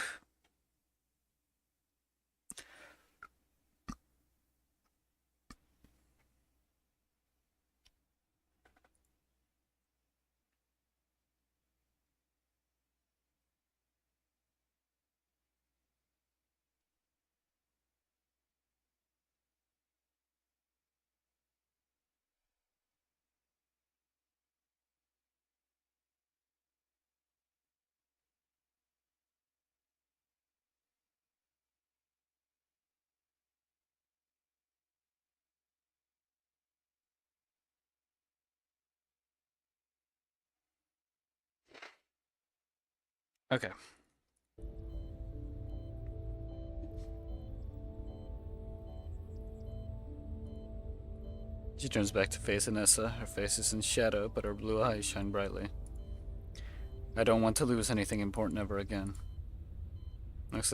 Okay. She turns back to face Anessa. Her face is in shadow, but her blue eyes shine brightly. I don't want to lose anything important ever again. Looks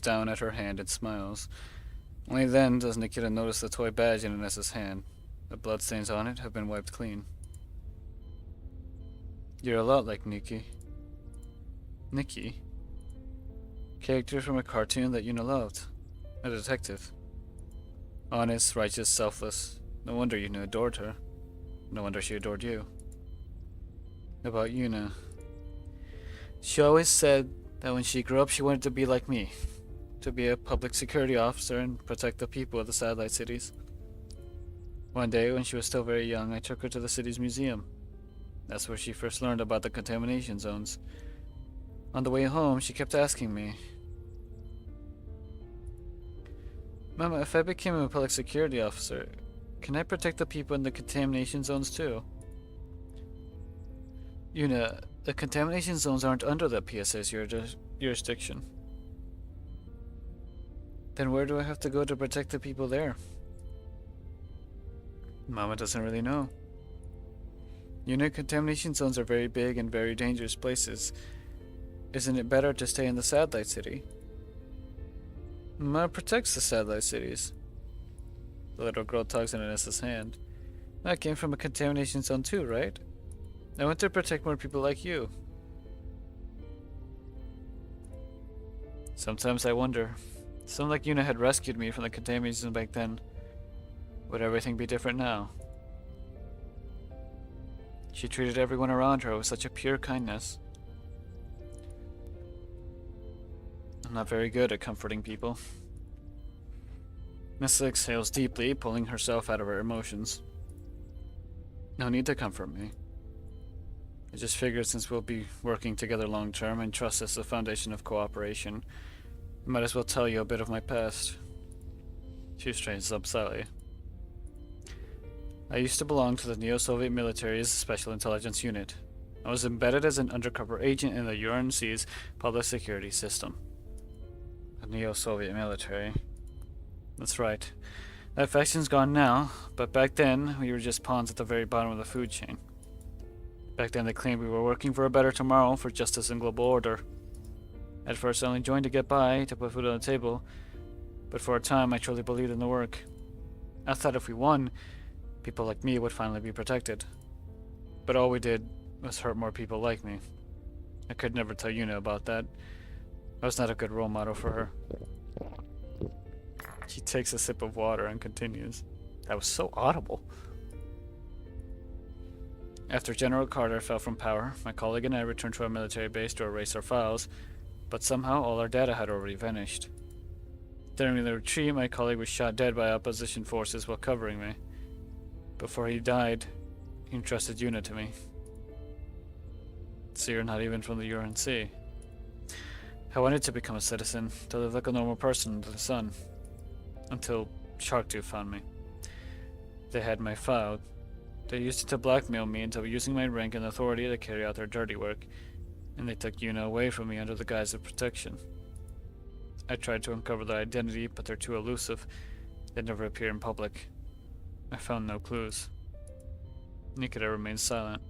down at her hand and smiles. Only then does Nikita notice the toy badge in Anessa's hand. The bloodstains on it have been wiped clean. You're a lot like Nikki. Nikki? Character from a cartoon that Yuna loved. A detective. Honest, righteous, selfless. No wonder Yuna adored her. No wonder she adored you. About Yuna. She always said that when she grew up she wanted to be like me. To be a public security officer and protect the people of the satellite cities. One day, when she was still very young, I took her to the city's museum. That's where she first learned about the contamination zones. On the way home, she kept asking me, Mama, if I became a public security officer, can I protect the people in the contamination zones too? Yuna, the contamination zones aren't under the PSA's jurisdiction. Then where do I have to go to protect the people there? Mama doesn't really know. Yuna, contamination zones are very big and very dangerous places. Isn't it better to stay in the satellite city? Mama protects the satellite cities. The little girl tugs in Anessa's hand. I came from a contamination zone too, right? I want to protect more people like you. Sometimes I wonder. Something like Yuna had rescued me from the contamination back then. Would everything be different now? She treated everyone around her with such a pure kindness. I'm not very good at comforting people. Nessa exhales deeply, pulling herself out of her emotions. No need to comfort me. I just figured since we'll be working together long term and trust is the foundation of cooperation, I might as well tell you a bit of my past. She straightens up slightly. I used to belong to the Neo-Soviet military's Special Intelligence Unit. I was embedded as an undercover agent in the UNC's public security system. The Neo-Soviet military. That's right. That faction's gone now, but back then, we were just pawns at the very bottom of the food chain. Back then they claimed we were working for a better tomorrow, for justice and global order. At first I only joined to get by, to put food on the table, but for a time I truly believed in the work. I thought if we won, people like me would finally be protected. But all we did was hurt more people like me. I could never tell Yuna about that. I was not a good role model for her. She takes a sip of water and continues. That was so audible. After General Carter fell from power, my colleague and I returned to our military base to erase our files, but somehow all our data had already vanished. During the retreat, my colleague was shot dead by opposition forces while covering me. Before he died, he entrusted Yuna to me. So you're not even from the UNC. I wanted to become a citizen, to live like a normal person under the sun. Until Sharktooth found me. They had my file. They used it to blackmail me into using my rank and authority to carry out their dirty work, and they took Yuna away from me under the guise of protection. I tried to uncover their identity, but they're too elusive. They never appear in public. I found no clues. Nikita remains silent.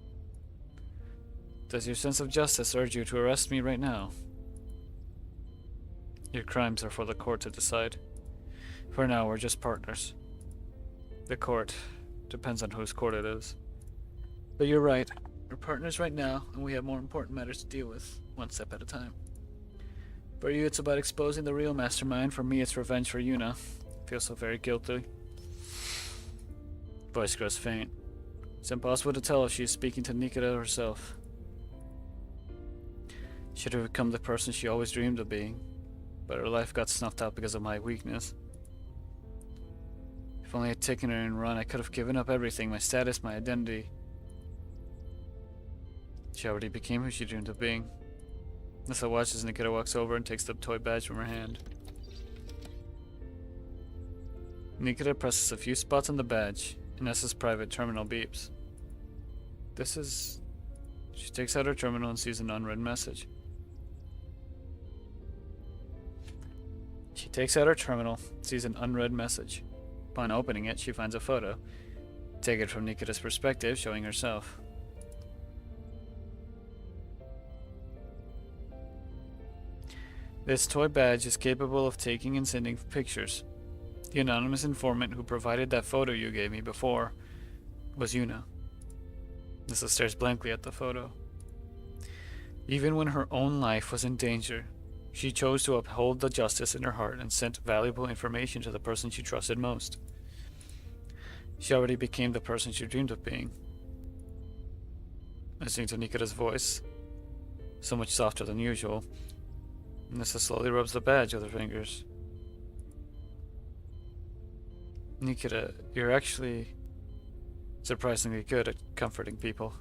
Does your sense of justice urge you to arrest me right now? Your crimes are for the court to decide. For now, we're just partners. The court depends on whose court it is. But you're right. We're partners right now, and we have more important matters to deal with, one step at a time. For you, it's about exposing the real mastermind. For me, it's revenge for Yuna. I feel so very guilty. Voice grows faint. It's impossible to tell if she is speaking to Nikita herself. Should have become the person she always dreamed of being, but her life got snuffed out because of my weakness. If only I had taken her and run, I could have given up everything, my status, my identity. She already became who she dreamed of being. Nessa watches Nikita walks over and takes the toy badge from her hand. Nikita presses a few spots on the badge, and Nessa's private terminal beeps. She takes out her terminal and sees an unread message. Upon opening it, she finds a photo. Taken from Nikita's perspective, showing herself. This toy badge is capable of taking and sending pictures. The anonymous informant who provided that photo you gave me before was Yuna. Nissa stares blankly at the photo. Even when her own life was in danger, she chose to uphold the justice in her heart and sent valuable information to the person she trusted most. She already became the person she dreamed of being. Listening to Nikita's voice, so much softer than usual, Nissa slowly rubs the badge with her fingers. Nikita, you're actually surprisingly good at comforting people.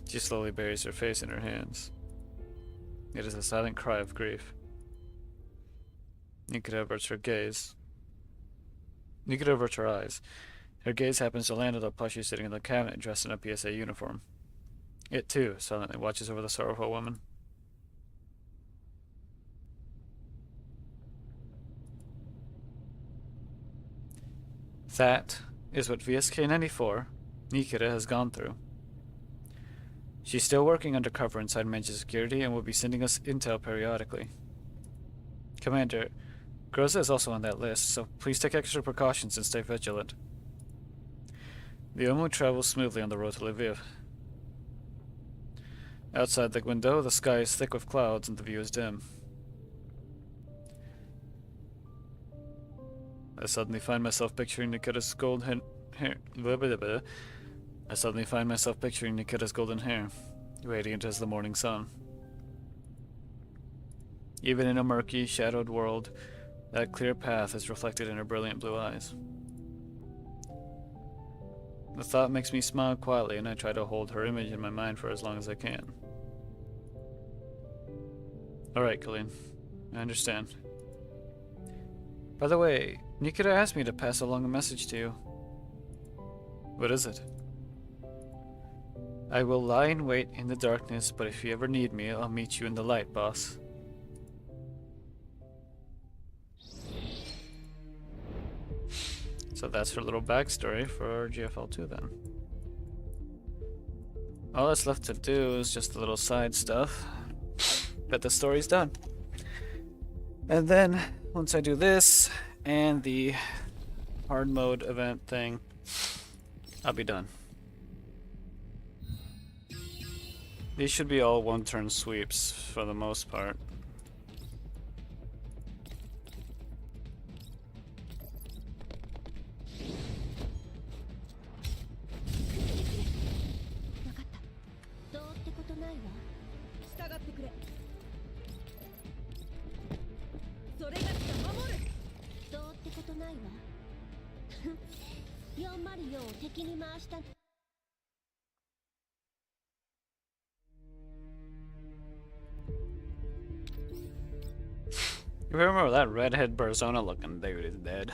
She slowly buries her face in her hands. It is a silent cry of grief. Nikita averts her eyes. Her gaze happens to land on the plushie sitting in the cabinet dressed in a PSA uniform. It, too, silently watches over the sorrowful woman. That is what VSK-94, Nikita, has gone through. She's still working undercover inside Men's security and will be sending us intel periodically. Commander, Groza is also on that list, so please take extra precautions and stay vigilant. The Omu travels smoothly on the road to Lviv. Outside the window, the sky is thick with clouds and the view is dim. I suddenly find myself picturing Nikita's golden hair. Blah, blah, blah. I suddenly find myself picturing Nikita's golden hair, radiant as the morning sun. Even in a murky, shadowed world, that clear path is reflected in her brilliant blue eyes. The thought makes me smile quietly, and I try to hold her image in my mind for as long as I can. Alright, Colleen. I understand. By the way, Nikita asked me to pass along a message to you. What is it? I will lie in wait in the darkness, but if you ever need me, I'll meet you in the light, boss. So that's her little backstory for GFL2 then. All that's left to do is just a little side stuff, but the story's done. And then, once I do this, and the hard mode event thing, I'll be done. These should be all one-turn sweeps for the most part. You remember that redhead persona looking dude is dead.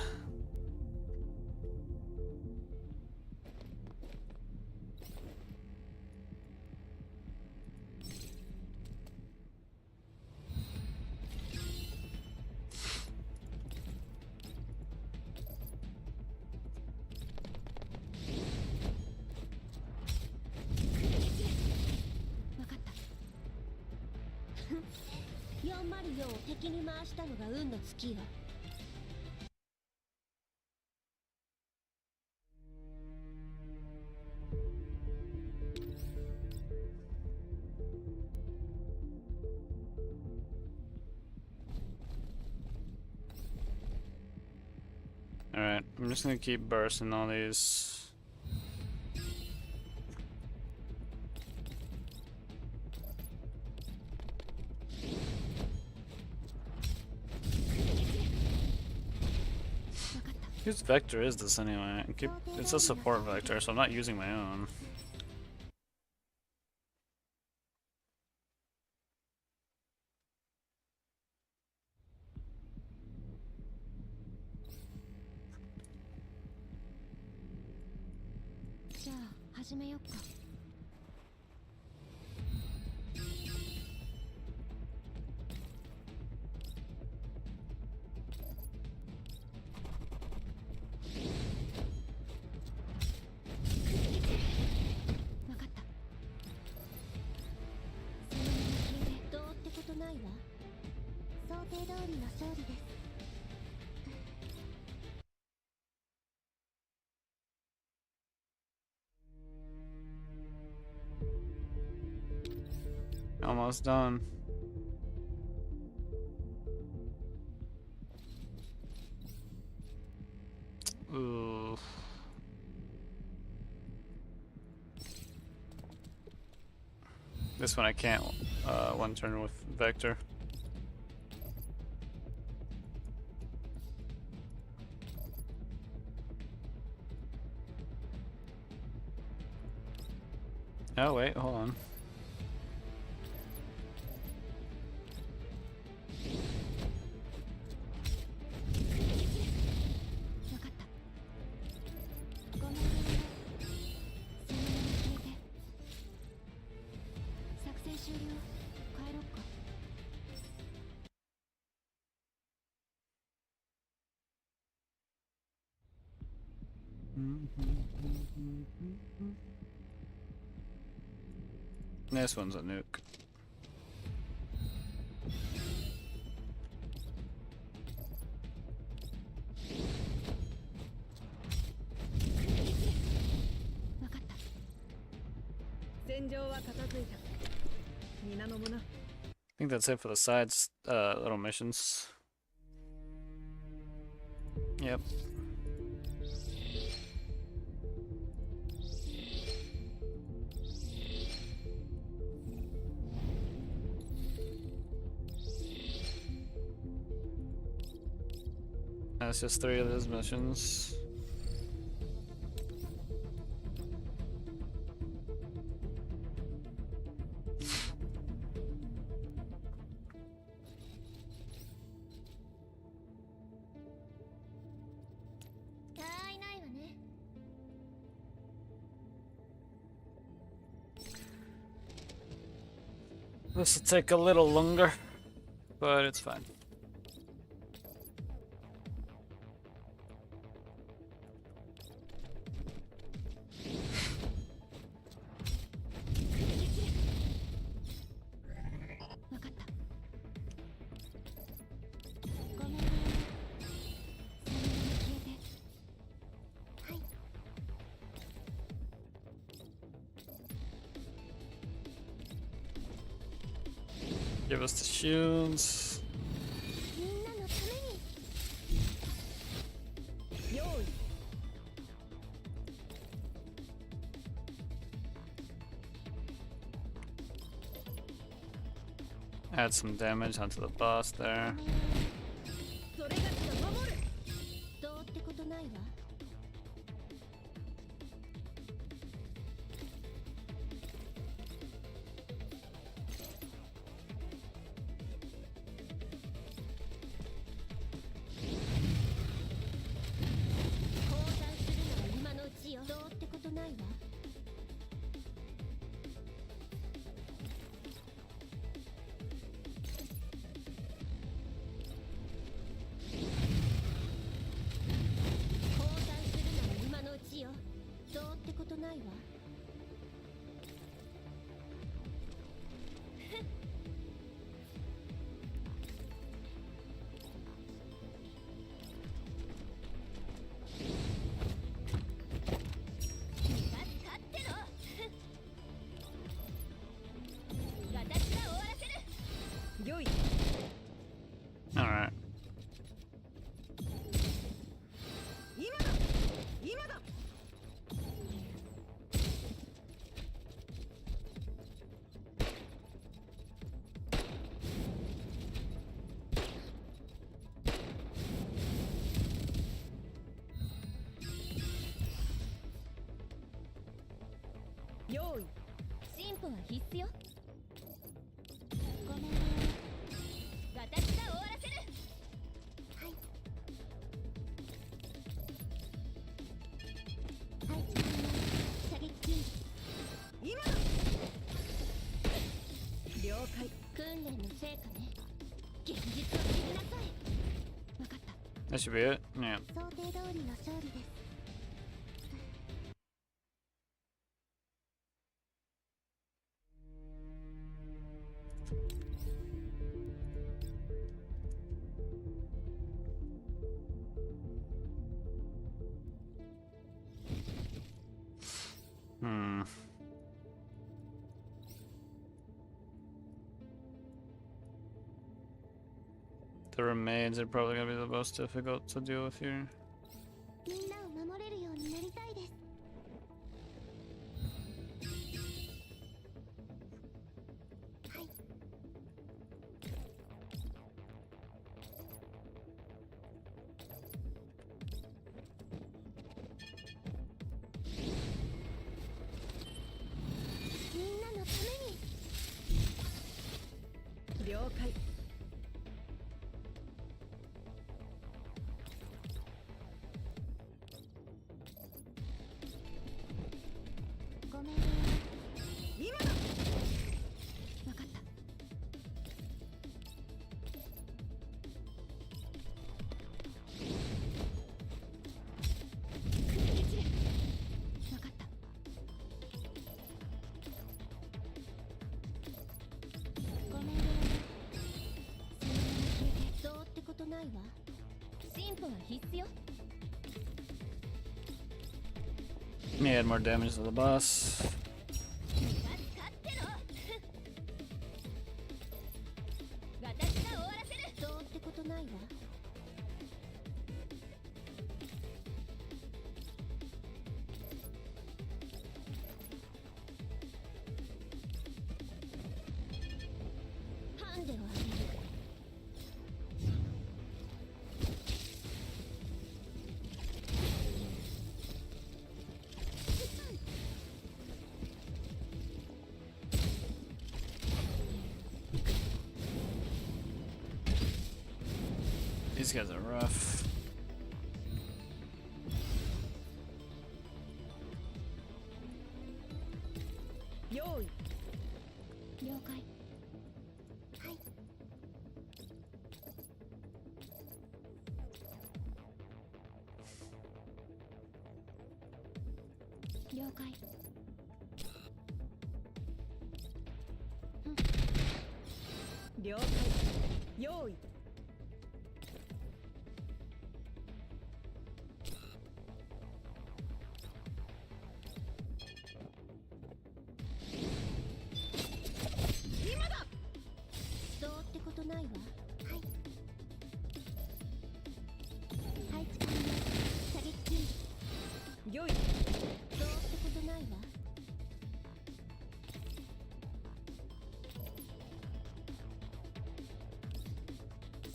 Alright, I'm just gonna keep bursting all these. Whose vector is this anyway? It's a support vector, so I'm not using my own. Almost done. Ooh. This one I can't one turn with Vector. Oh wait, hold on. This one's a nuke. I think that's it for the sides, little missions. Yep. That's just 3 of his missions. This will take a little longer, but it's fine. Give us the shields. Add some damage onto the boss there. Alright. That should be it. Yeah. The remains are probably gonna be the most difficult to deal with here. May add more damage to the boss. ことないわ。ハンデをあげる。These guys are rough. 用意。了解。はい。了解。了解。用意。どうってことないわ。はい。配置完了。射撃準備。よい。どうってことないわ。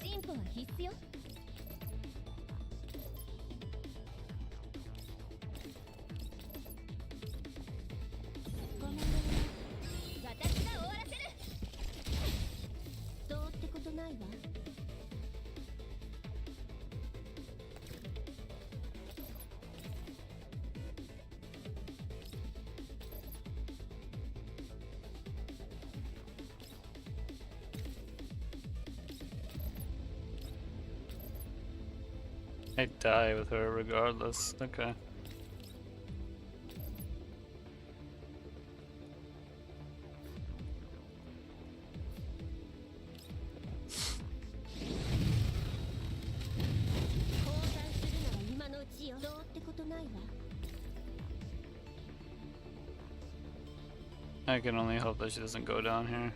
進歩は必須よ。ごめんね。私が終わらせる。どうってことないわ。I die with her regardless. Okay. I can only hope that she doesn't go down here.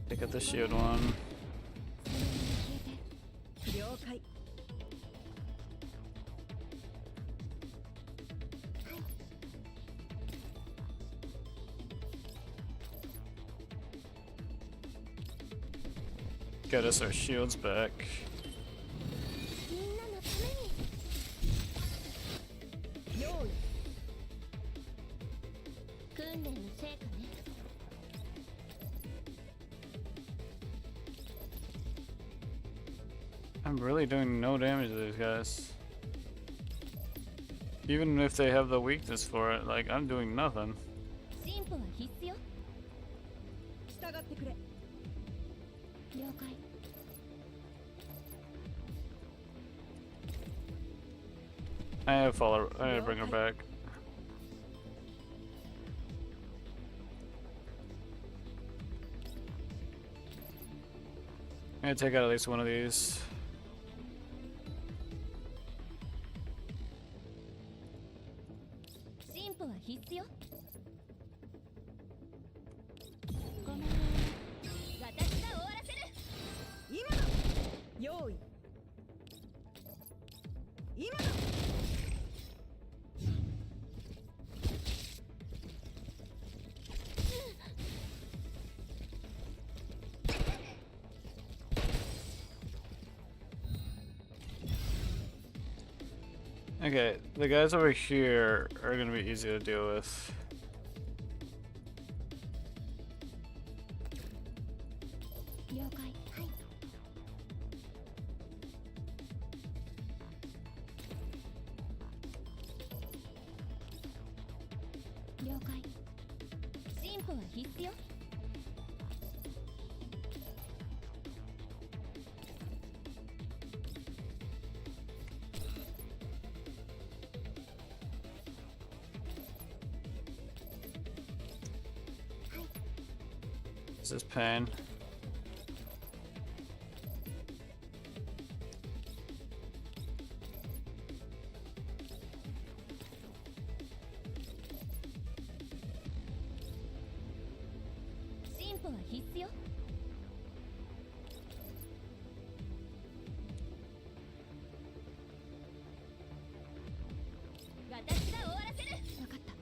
Pick up the shield one. Get us our shields back. みんなのために。用意。訓練の成果ね。I'm really doing no damage to these guys. Even if they have the weakness for it, like, I'm doing nothing. 進歩は必須よ。従ってくれ。了解。I have follow. I gotta bring her back. I'm gonna take out at least one of these. 進歩は必須よ。ごめんね。私が終わらせる。今だ。用意。今だ。Okay, the guys over here are gonna be easy to deal with. 歩は必須よ。This is pain. 進歩は必須よ。私が終わらせる。分かった。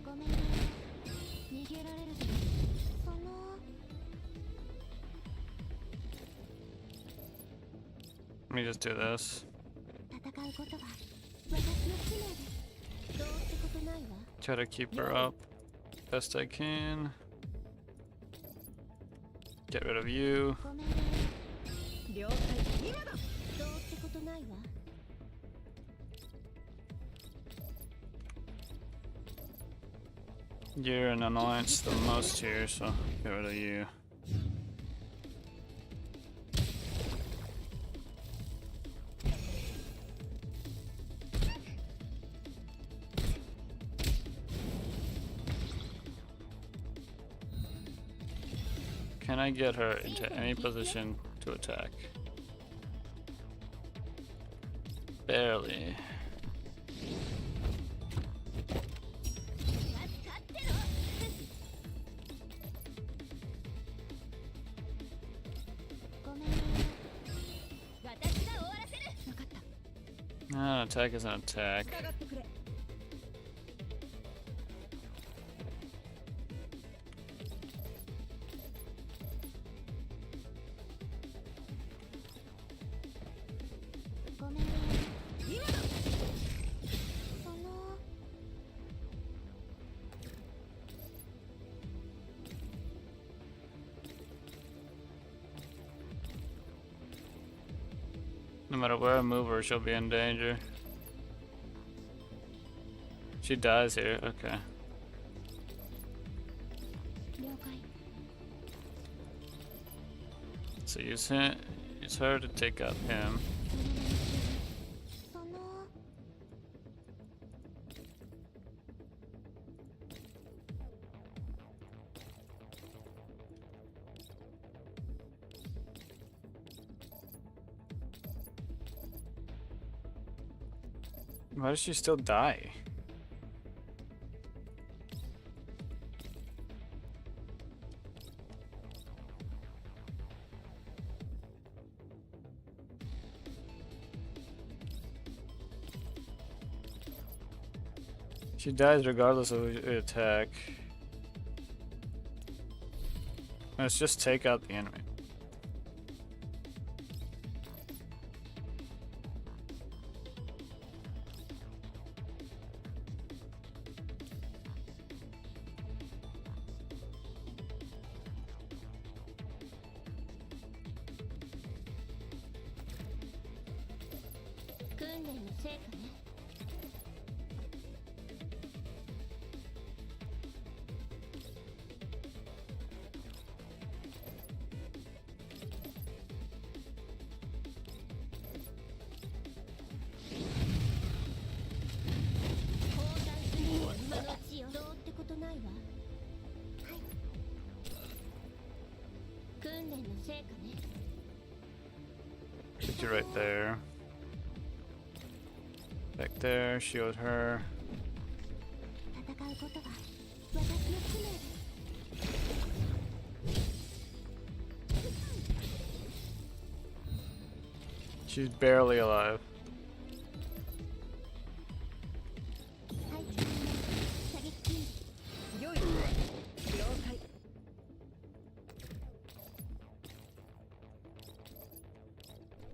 ごめんね。逃げられるけど、その Let me just do this. 戦うことは私の使命です。どうってことないわ。 Try to keep her up best I can. Get rid of you. ごめんね。了解。今だ。どうってことないわ。 You're an annoyance the most here, so get rid of you. Can I get her into any position to attack? Barely. 勝ってろ。ごめんね。私が終わらせる。分かった。 An attack is an attack. 従ってくれ。ごめんね。今だ。その No matter where I move her, she'll be in danger. She dies here. Okay. 了解。 So use her to take out him. その Why does she still die? She dies regardless of the attack. Let's just take out the enemy. Put you right there. Back there, shield her. 戦うことは私の使命です。 She's barely alive. はい、射撃準備。良い。了解。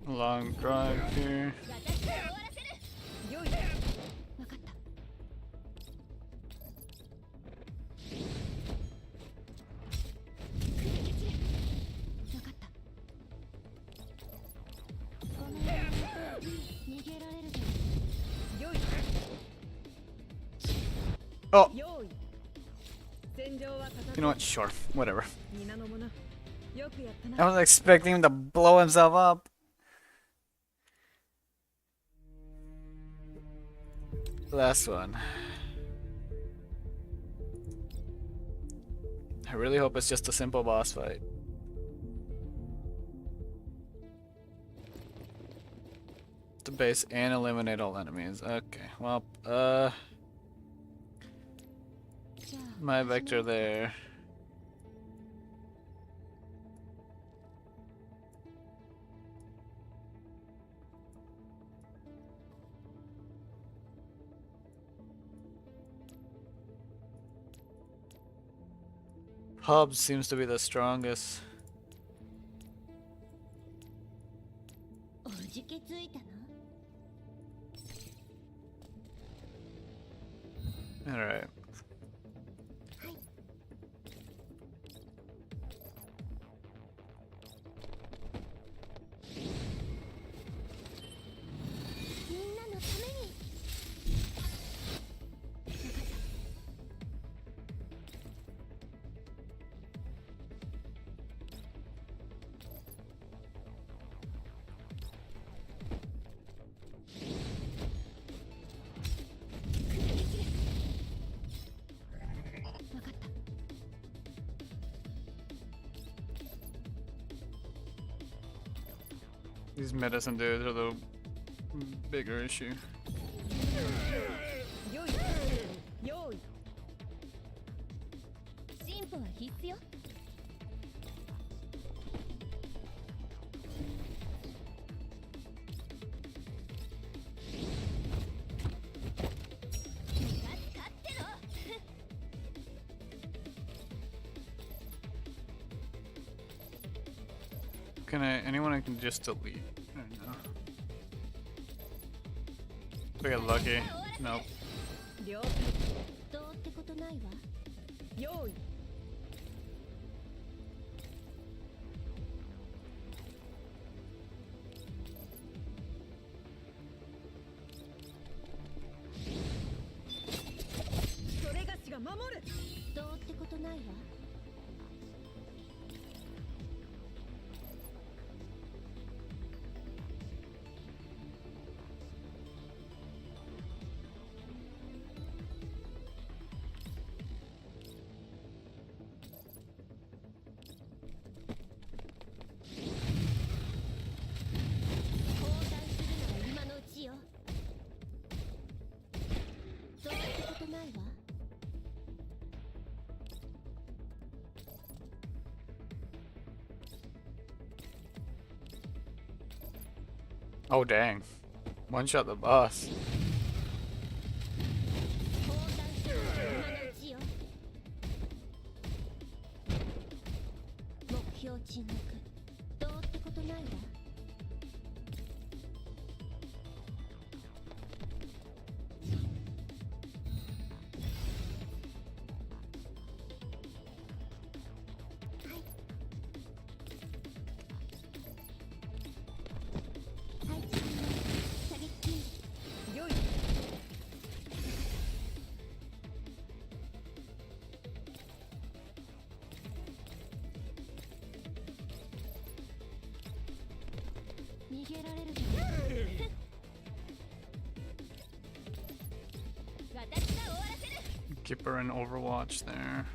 Long drive here. 私が終わらせる。良い。分かった。 分かった。ごめんね。Oh, 用意戦場は片 you know what? Sure, whatever. 皆の者よくやったな I was expecting him to blow himself up. Last one. I really hope it's just a simple boss fight. The base and eliminate all enemies. Okay, well, じゃあ my vector there. Hub seems to be the strongest. おじけついたの Alright. みんなのために These medicine dudes are the bigger issue. 用意用意進歩は必須よ Anyone I can just delete? I don't know. If I get lucky. Nope. 了解どうってことないわ用意それがしが守るどうってことないわ 交代するのは今のうちよどうってことないわ Oh dang. One shot the boss. 交代するのは今のうちよ目標沈黙どうってことないわ 配置射撃禁止 用意 逃げられるじゃん私が終わらせる Keep her in Overwatch there.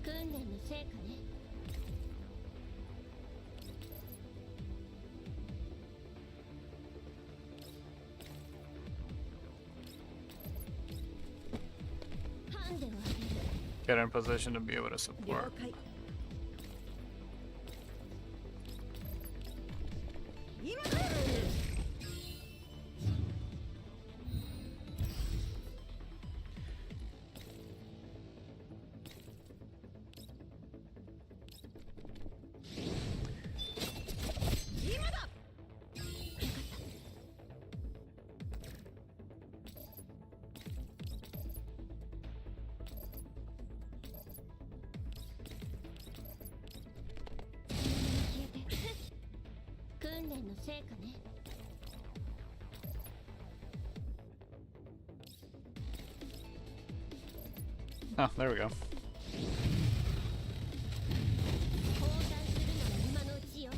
訓練の成果ね ハンデをあげる Get her in position to be able to 了 support. 解今だ 今だ 消えて訓練の成果ね Oh, there we go. 交代するのは今のうちよ。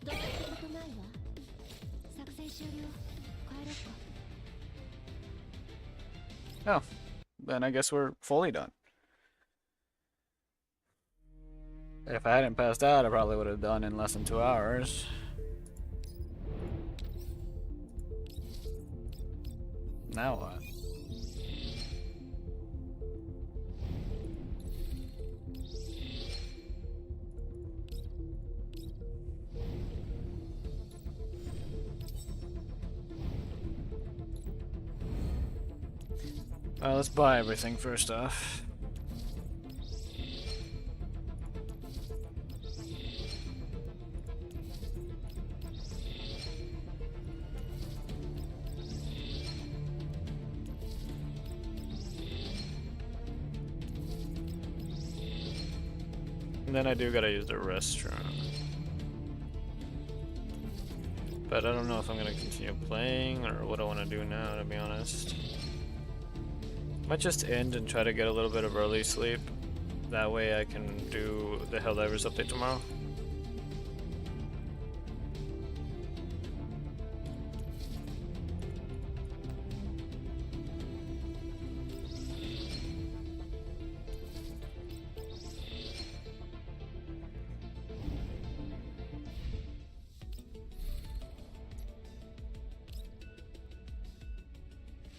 どうってことないわ。作戦終了。帰ろうか。 Oh, then I guess we're fully done. If I hadn't passed out, I probably would have done in less than 2 hours. Now what? Let's buy everything first off. And then I do gotta use the restaurant. But I don't know if I'm gonna continue playing or what I want to do now, to be honest. Might just end and try to get a little bit of early sleep. That way I can do the Helldivers update tomorrow.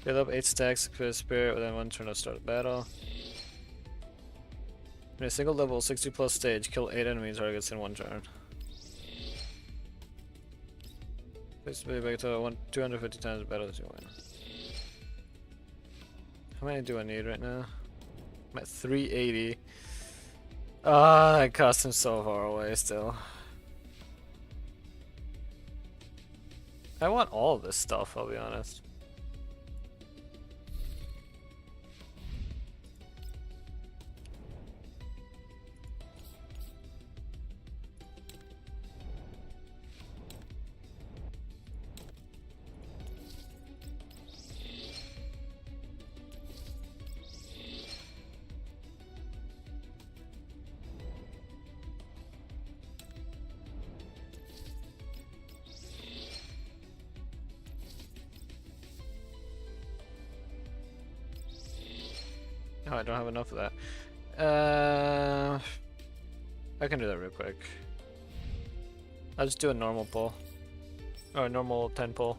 Build up 8 stacks, equip spirit within 1 turn to start a battle. In a single level 60 plus stage, kill 8 enemy targets in 1 turn. Place the back to 250 times battle as you win. How many do I need right now? I'm at 380. Ah, that cost him so far away still. I want all of this stuff, I'll be honest. Oh, I don't have enough of that. I can do that real quick. I'll just do a normal pull. Or a normal 10 pull.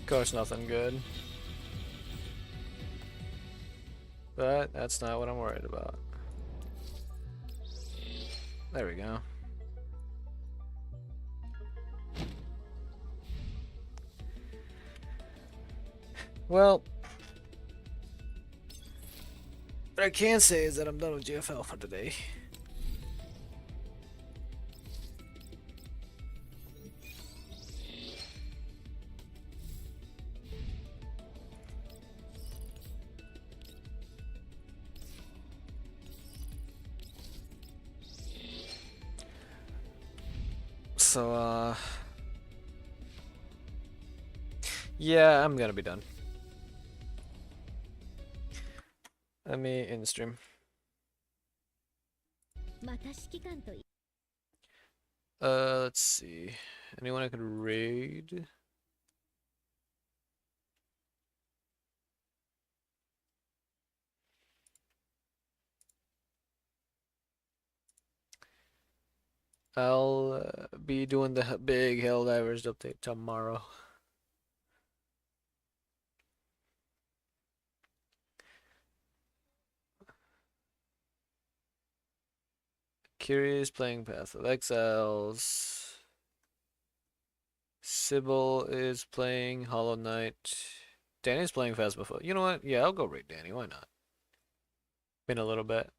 Of course, nothing good. But that's not what I'm worried about. There we go. Well, what I can say is that I'm done with GFL for today. So, yeah, I'm gonna be done. Let me in stream. また指揮官と Let's see. Anyone I could raid? I'll be doing the big Helldivers update tomorrow. Curious playing Path of Exiles. Sybil is playing Hollow Knight. Danny's playing Phasmophobia. You know what? Yeah, I'll go raid Danny. Why not? Been a little bit.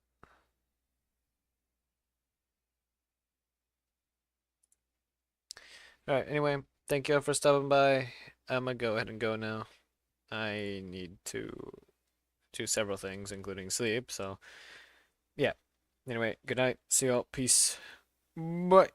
Alright, anyway, thank you all for stopping by. I'm gonna go ahead and go now. I need to do several things, including sleep, so yeah. Anyway, good night. See you all. Peace. Bye.